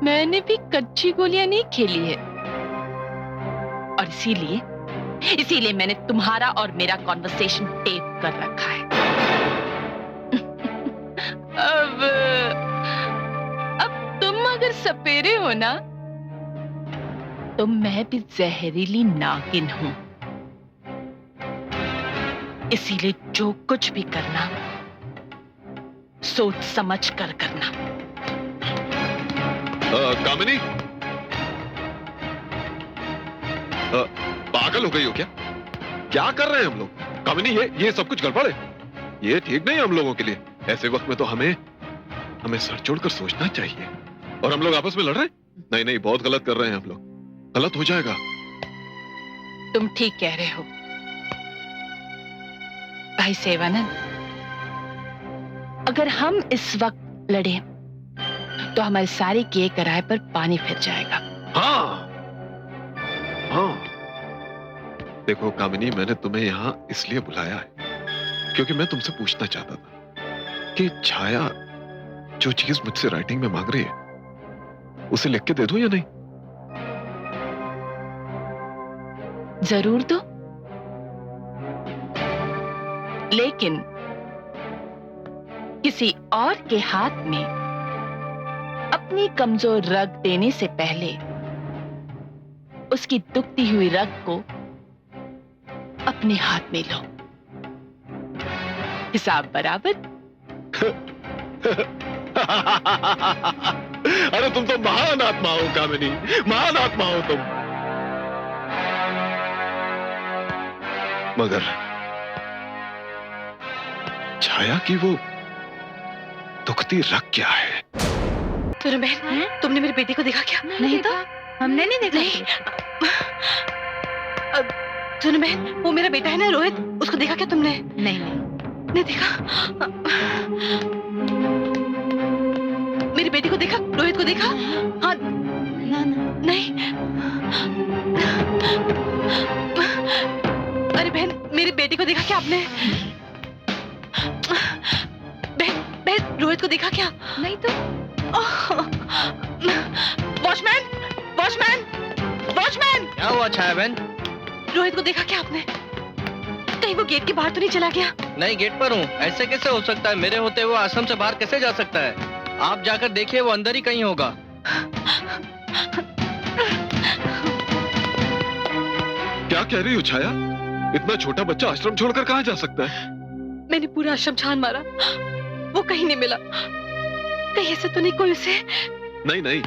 मैंने भी कच्ची गोलियां नहीं खेली है, और इसीलिए मैंने तुम्हारा और मेरा कॉन्वर्सेशन टेप कर रखा है। अब तुम अगर सपेरे हो ना, तो मैं भी जहरीली नागिन हूं। इसीलिए जो कुछ भी करना, सोच समझ कर करना। कामिनी, पागल हो गई हो क्या? क्या कर रहे हैं हम लोग? कामिनी, ये सब कुछ गड़बड़ है। ये ठीक नहीं है हम लोगों के लिए। ऐसे वक्त में तो हमें सर जोड़कर सोचना चाहिए। और हम लोग आपस में लड़ रहे हैं? नहीं नहीं, बहुत गलत कर रहे हैं हम लोग। गलत हो जाएगा। तुम ठीक कह रहे हो भाई सेवानंद। अगर हम इस वक्त लड़े तो हमारे सारे किए कराए पर पानी फिर जाएगा। हाँ हाँ, देखो कामिनी, मैंने तुम्हें यहां इसलिए बुलाया है क्योंकि मैं तुमसे पूछना चाहता था कि छाया जो चीज मुझसे राइटिंग में मांग रही है, उसे लिख के दे दूं या नहीं? जरूर दो, लेकिन किसी और के हाथ में अपनी कमजोर रग देने से पहले उसकी दुखती हुई रग को अपने हाथ में लो। हिसाब बराबर। अरे तुम तो महान आत्मा हो कामिनी, महान आत्मा हो तुम। मगर छाया की वो दुखती रग क्या है? सुनो बहन, तुमने मेरी बेटी को देखा क्या? नहीं तो हमने नहीं देखा। नहीं। सुनो बहन, वो मेरा बेटा है ना रोहित, उसको देखा क्या तुमने? नहीं नहीं देखा। मेरी बेटी को देखा, रोहित को देखा? हाँ। ना ना नहीं। अरे बहन, मेरी बेटी को देखा क्या आपने? बहन, रोहित को देखा क्या? नहीं तो। Watchman, watchman, watchman! क्या हुआ छाया बहन? रोहित को देखा क्या आपने? कहीं वो गेट के बाहर तो नहीं चला गया? नहीं, गेट पर हूँ। ऐसे कैसे हो सकता है? मेरे होते हुए आश्रम से बाहर कैसे जा सकता है? आप जाकर देखिए, वो अंदर ही कहीं होगा। क्या कह रही हो छाया? इतना छोटा बच्चा आश्रम छोड़कर कहाँ जा सकता है? मैंने पूरा आश्रम छान मारा, वो कहीं नहीं मिला। कहीं ऐसे तो नहीं कोई उसे? नहीं नहीं,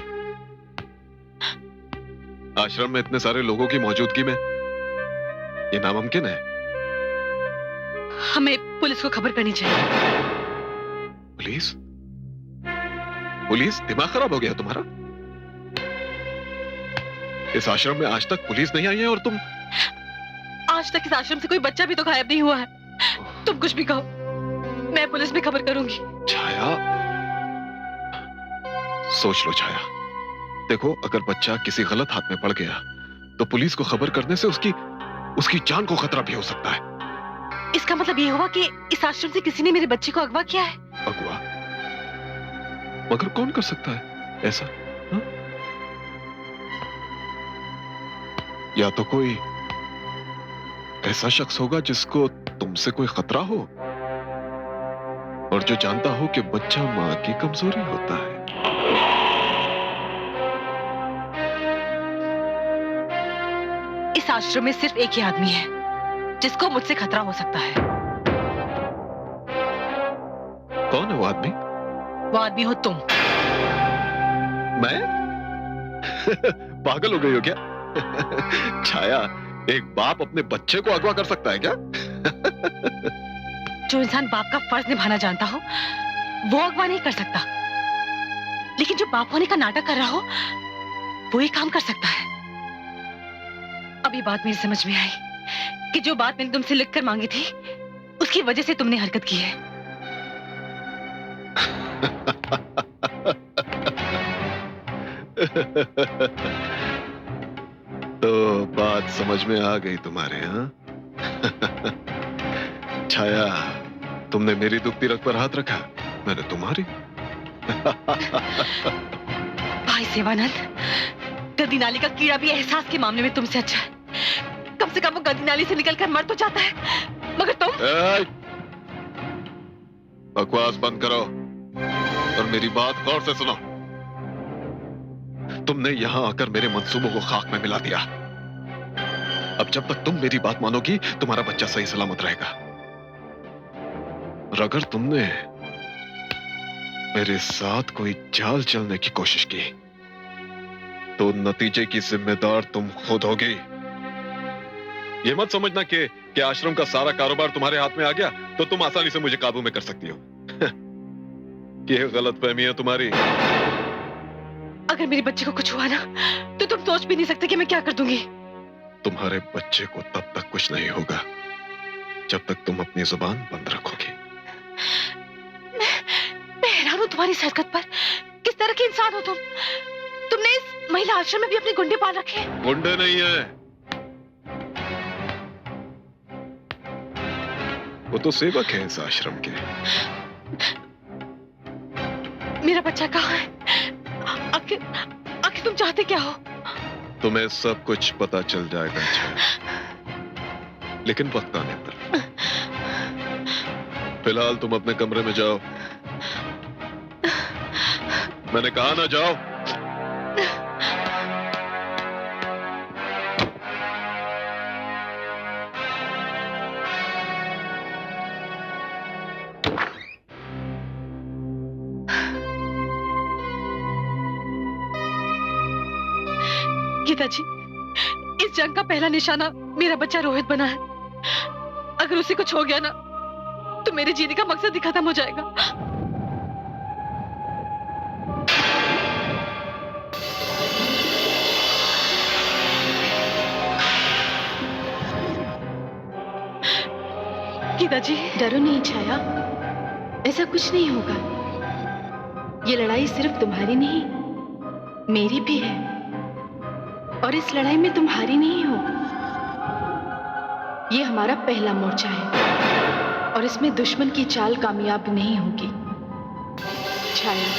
आश्रम में इतने सारे लोगों की मौजूदगी में ये नामुमकिन है। हमें पुलिस को खबर करनी चाहिए। पुलिस? पुलिस? दिमाग खराब हो गया तुम्हारा? इस आश्रम में आज तक पुलिस नहीं आई है और तुम? आज तक इस आश्रम से कोई बच्चा भी तो गायब नहीं हुआ है। तुम कुछ भी कहो, मैं पुलिस में खबर करूंगी। छाया, सोच लो छाया। देखो, अगर बच्चा किसी गलत हाथ में पड़ गया तो पुलिस को खबर करने से उसकी जान को खतरा भी हो सकता है। इसका मतलब ये हुआ कि इस आश्रम से किसी ने मेरे बच्चे को अगवा किया है। अगवा? मगर कौन कर सकता है ऐसा? हा? या तो कोई ऐसा शख्स होगा जिसको तुमसे कोई खतरा हो और जो जानता हो कि बच्चा मां की कमजोरी होता है। इस आश्रम में सिर्फ एक ही आदमी है जिसको मुझसे खतरा हो सकता है। कौन है वो आदमी? वो आदमी हो तुम। मैं? पागल हो गई हो क्या? छाया, एक बाप अपने बच्चे को अगवा कर सकता है क्या? जो इंसान बाप का फर्ज निभाना जानता हो वो अगवा नहीं कर सकता, लेकिन जो बाप होने का नाटक कर रहा हो वो ही काम कर सकता है। अभी बात मेरी समझ में आई कि जो बात मैंने तुमसे लिखकर मांगी थी उसकी वजह से तुमने हरकत की है। तो बात समझ में आ गई तुम्हारे, हाँ? छाया, तुमने मेरी दुखती रग पर हाथ रखा, मैंने तुम्हारी। भाई सेवानंद, गद्दी नाली का कीड़ा भी एहसास के मामले में तुमसे अच्छा है। कम से कम वो गद्दी नाली से निकलकर मर तो जाता है, मगर तुम। बकवास बंद करो और मेरी बात गौर से सुनो। तुमने यहां आकर मेरे मंसूबों को खाक में मिला दिया। अब जब तक तुम मेरी बात मानोगी, तुम्हारा बच्चा सही सलामत रहेगा। और अगर तुमने मेरे साथ कोई चाल चलने की कोशिश की, तो नतीजे की जिम्मेदार तुम खुद होगी। ये मत समझना कि आश्रम का सारा कारोबार तुम्हारे हाथ में आ गया तो तुम आसानी से मुझे काबू में कर सकती हो। ये गलतफहमी है तुम्हारी। अगर मेरे बच्चे को कुछ हुआ ना, तो तुम सोच भी नहीं सकते कि मैं क्या कर दूंगी। तुम्हारे बच्चे को तब तक कुछ नहीं होगा जब तक तुम अपनी जुबान बंद रखोगी। मैं हैरान हूं तुम्हारी इस हरकत पर। किस तरह के इंसान हो तुम? तुमने इस महिला आश्रम में भी अपने गुंडे पाल रखे हैं। गुंडे नहीं है, वो तो सेवक है इस आश्रम के। मेरा बच्चा कहाँ है? आखिर तुम चाहते क्या हो? तुम्हें सब कुछ पता चल जाएगा छाया, लेकिन वक्त आने पर। फिलहाल तुम अपने कमरे में जाओ। मैंने कहा ना, जाओ। गीता जी, इस जंग का पहला निशाना मेरा बच्चा रोहित बना है। अगर उसे कुछ हो गया ना, तो मेरे जीने का मकसद ही खत्म हो जाएगा। गीता जी, डरो नहीं छाया, ऐसा कुछ नहीं होगा। ये लड़ाई सिर्फ तुम्हारी नहीं, मेरी भी है। और इस लड़ाई में तुम हारी नहीं हो। ये हमारा पहला मोर्चा है और इसमें दुश्मन की चाल कामयाब नहीं होगी। छाया,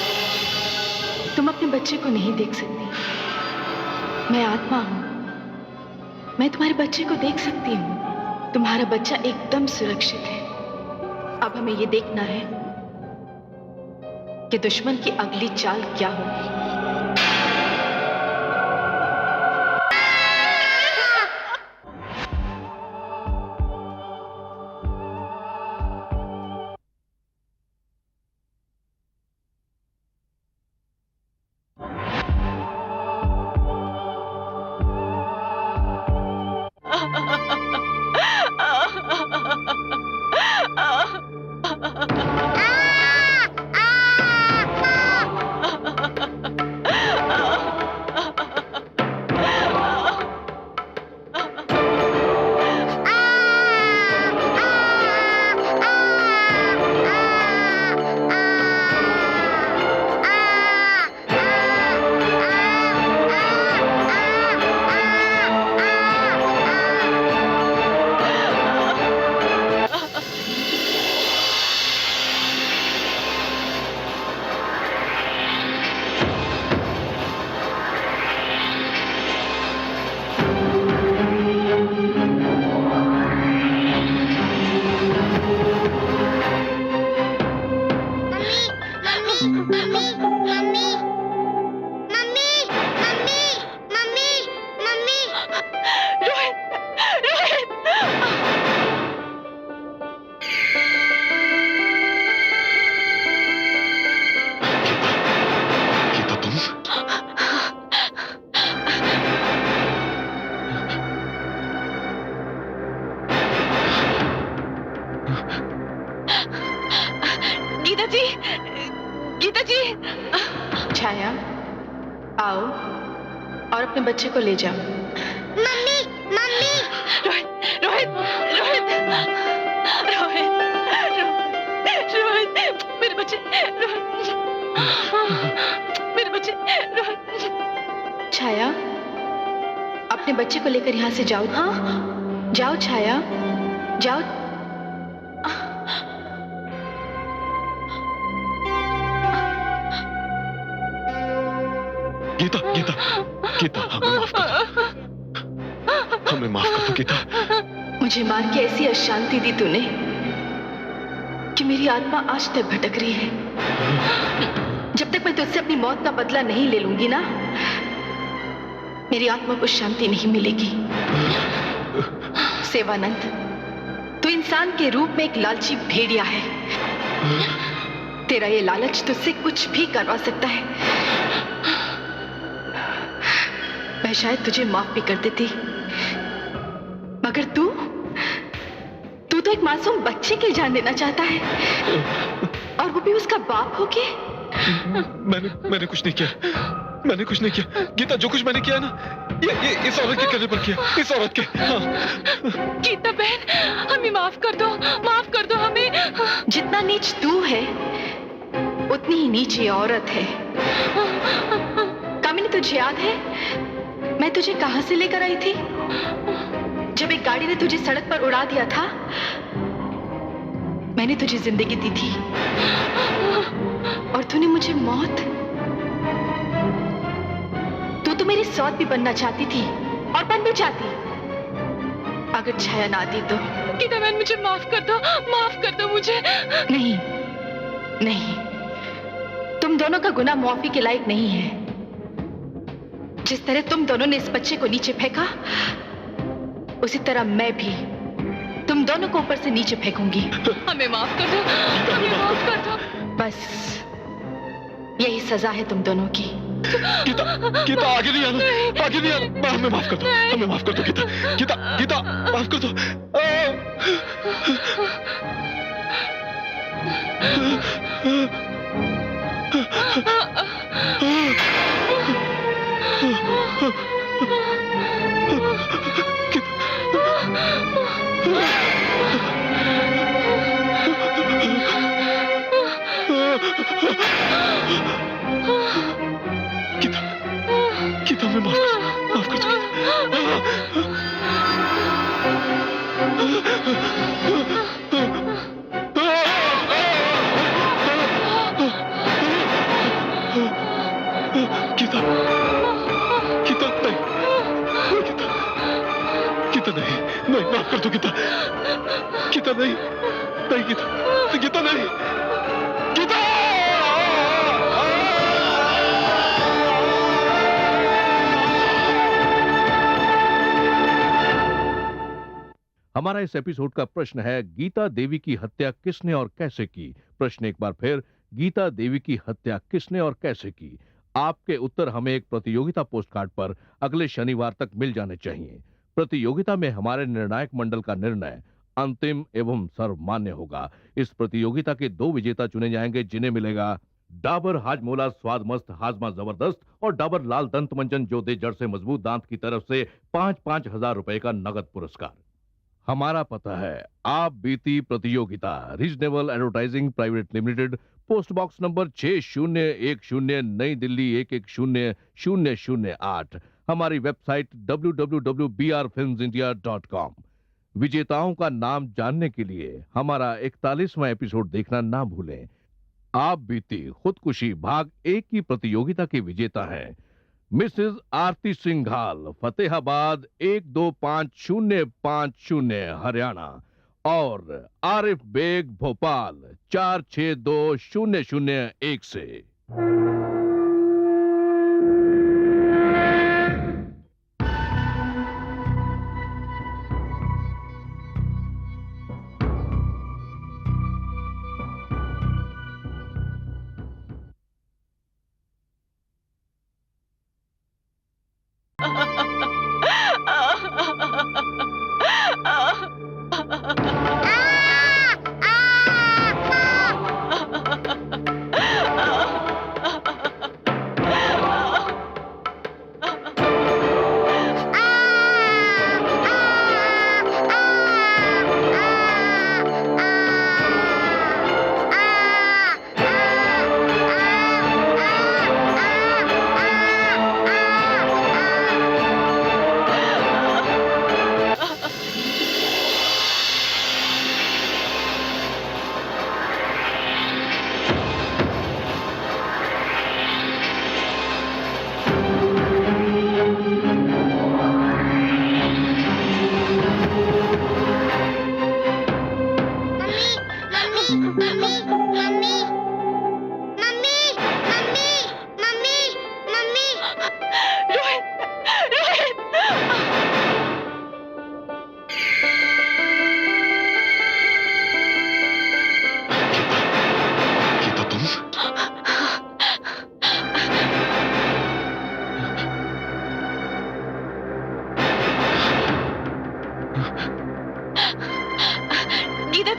तुम अपने बच्चे को नहीं देख सकती। मैं आत्मा हूं, मैं तुम्हारे बच्चे को देख सकती हूं। तुम्हारा बच्चा एकदम सुरक्षित है। अब हमें ये देखना है कि दुश्मन की अगली चाल क्या होगी। छाया, आओ और अपने बच्चे को ले जाओ। Mummy, mummy. रोहित, रोहित, रोहित। रोहित, रोहित, मेरे बच्चे, रोहित, मेरे बच्चे, रोहित। छाया, अपने बच्चे को लेकर यहाँ से जाओ। हाँ, जाओ छाया, जाओ। गीता, गीता, गीता, हमें माफ कर दो, हमें माफ कर दो गीता। मुझे मार के ऐसी अशांति दी तूने कि मेरी आत्मा आज तक भटक रही है। जब तक मैं तुझसे अपनी मौत का बदला नहीं ले लूंगी ना, मेरी आत्मा को शांति नहीं मिलेगी। सेवानंद, तू इंसान के रूप में एक लालची भेड़िया है। तेरा ये लालच तुझसे कुछ भी करवा सकता है। मैं शायद तुझे माफ भी कर देती, मगर तू तो एक मासूम बच्चे की जान देना चाहता है, और वो भी उसका बाप होके। मैंने कुछ नहीं किया, मैंने कुछ नहीं किया गीता। जो कुछ मैंने किया ना, ये इस औरत के कहने पर किया, इस औरत के। हाँ। गीता बहन, हमें माफ कर दो हमें। जितना नीच तू है, उतनी ही नीच ये औरत है। कामिनी, तुझे याद है मैं तुझे कहां से लेकर आई थी जब एक गाड़ी ने तुझे सड़क पर उड़ा दिया था? मैंने तुझे जिंदगी दी थी और तूने मुझे मौत। तू तो मेरी सौत भी बनना चाहती थी, और बन भी जाती अगर छाया ना आती तो। गीता बहन, मुझे माफ कर दो मुझे। नहीं नहीं, तुम दोनों का गुनाह माफी के लायक नहीं है। जिस तरह तुम दोनों ने इस बच्चे को नीचे फेंका, उसी तरह मैं भी तुम दोनों को ऊपर से नीचे फेंकूंगी। हमें माफ कर दो। बस यही सजा है तुम दोनों की। गीता, गीता, आगे नहीं आना, हमें माफ कर दो गीता, गीता, गीता, माफ कर दो। गीता, हमें माफ कर दो गीता, गीता, गीता, नहीं, माफ कर दो गीता, गीता, नहीं, गीता, नहीं, गीता। हमारा इस एपिसोड का प्रश्न है, गीता देवी की हत्या किसने और कैसे की? प्रश्न एक बार फिर, गीता देवी की हत्या किसने और कैसे की? आपके उत्तर हमें एक प्रतियोगिता पोस्टकार्ड पर अगले शनिवार तक मिल जाने चाहिए। प्रतियोगिता में हमारे निर्णायक मंडल का निर्णय अंतिम एवं सर्वमान्य होगा। इस प्रतियोगिता के 2 विजेता चुने जाएंगे, जिन्हें मिलेगा डाबर हाजमोला स्वाद मस्त हाजमा जबरदस्त और डाबर लाल दंत मंजन जो दे जड़ से मजबूत दांत की तरफ से 5-5 हजार रुपए का नगद पुरस्कार। हमारा पता है आप बीती प्रतियोगिता, reasonable advertising private limited, post box number 6010, नई दिल्ली 110008। हमारी वेबसाइट www.brfilmsindia.com। विजेताओं का नाम जानने के लिए हमारा 41वां एपिसोड देखना ना भूलें। आप बीती खुदकुशी भाग 1 की प्रतियोगिता के विजेता हैं मिसेस आरती सिंघाल, फतेहाबाद 125050 हरियाणा, और आरिफ बेग, भोपाल 462001 से।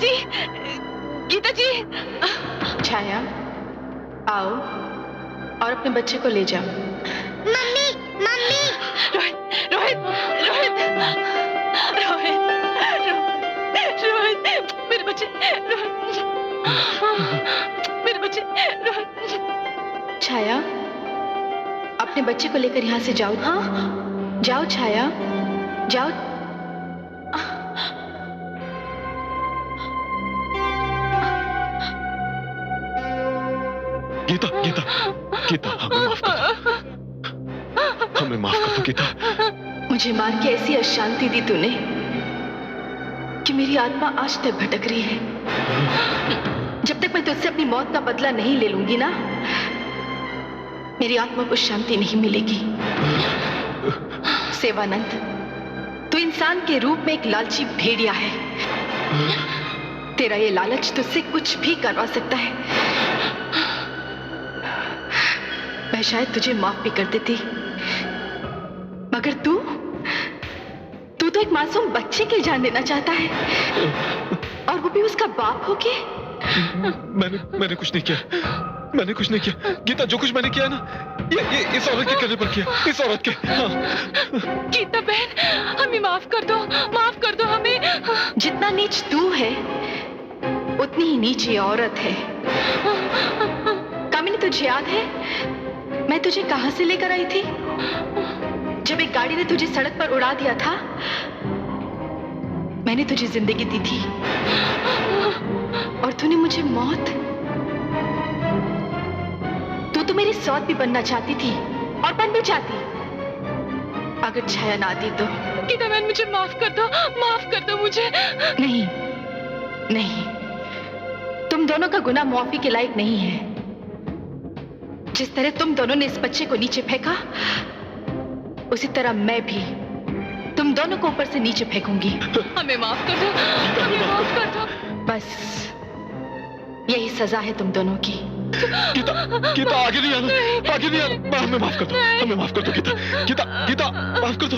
जी, गीता जी। छाया, आओ और अपने बच्चे को ले जाओ। मम्मी मम्मी रोहित रोहित रोहित रोहित रोहित, मेरे बच्चे, रोहित मेरे बच्चे, रोहित। छाया, अपने बच्चे को लेकर यहाँ से जाओ। हाँ जाओ छाया, जाओ। गीता गीता गीता, हमें माफ कर दो, हमें माफ कर दो गीता। मुझे मार के ऐसी अशांति दी तूने कि मेरी आत्मा आज तक भटक रही है। जब तक मैं तुझसे अपनी मौत का बदला नहीं ले लूंगी ना, मेरी आत्मा को शांति नहीं मिलेगी। सेवानंद, तू इंसान के रूप में एक लालची भेड़िया है। तेरा ये लालच तुझसे कुछ भी करवा सकता है। मैं शायद तुझे माफ भी कर देती, मगर तू तो एक मासूम बच्चे की जान लेना चाहता है, और वो भी उसका बाप होके। मैंने कुछ नहीं किया, मैंने कुछ नहीं किया गीता। जो कुछ मैंने किया ना, ये इस औरत के कहने पर किया, इस औरत के। हाँ। गीता बहन, हमें माफ कर दो हमें। जितना नीच तू है, उतनी ही नीच ये औरत है। कामिनी, तुझे याद है मैं तुझे कहां से लेकर आई थी जब एक गाड़ी ने तुझे सड़क पर उड़ा दिया था? मैंने तुझे जिंदगी दी थी और तूने मुझे मौत। तू तो मेरी सौत भी बनना चाहती थी, और बन भी जाती अगर छाया ना आती तो। गीता बहन, मुझे माफ कर दो मुझे। नहीं नहीं, तुम दोनों का गुनाह माफी के लायक नहीं है। जिस तरह तुम दोनों ने इस बच्चे को नीचे फेंका, उसी तरह मैं भी तुम दोनों को ऊपर से नीचे फेंकूंगी। हमें माफ कर दो, हमें माफ कर दो। बस यही सजा है तुम दोनों की। गीता गीता, आगे नहीं आना, आगे नहीं आना। हमें माफ कर दो, हमें माफ कर दो गीता। गीता गीता, माफ कर दो।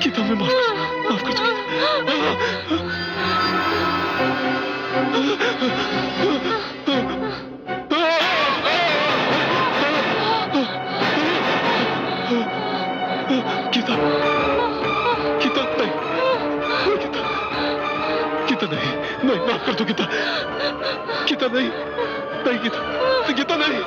गीता, हमें माफ कर दो गीता। गीता नहीं, गीता नहीं, माफ कर दो गीता। गीता नहीं, गीता नहीं।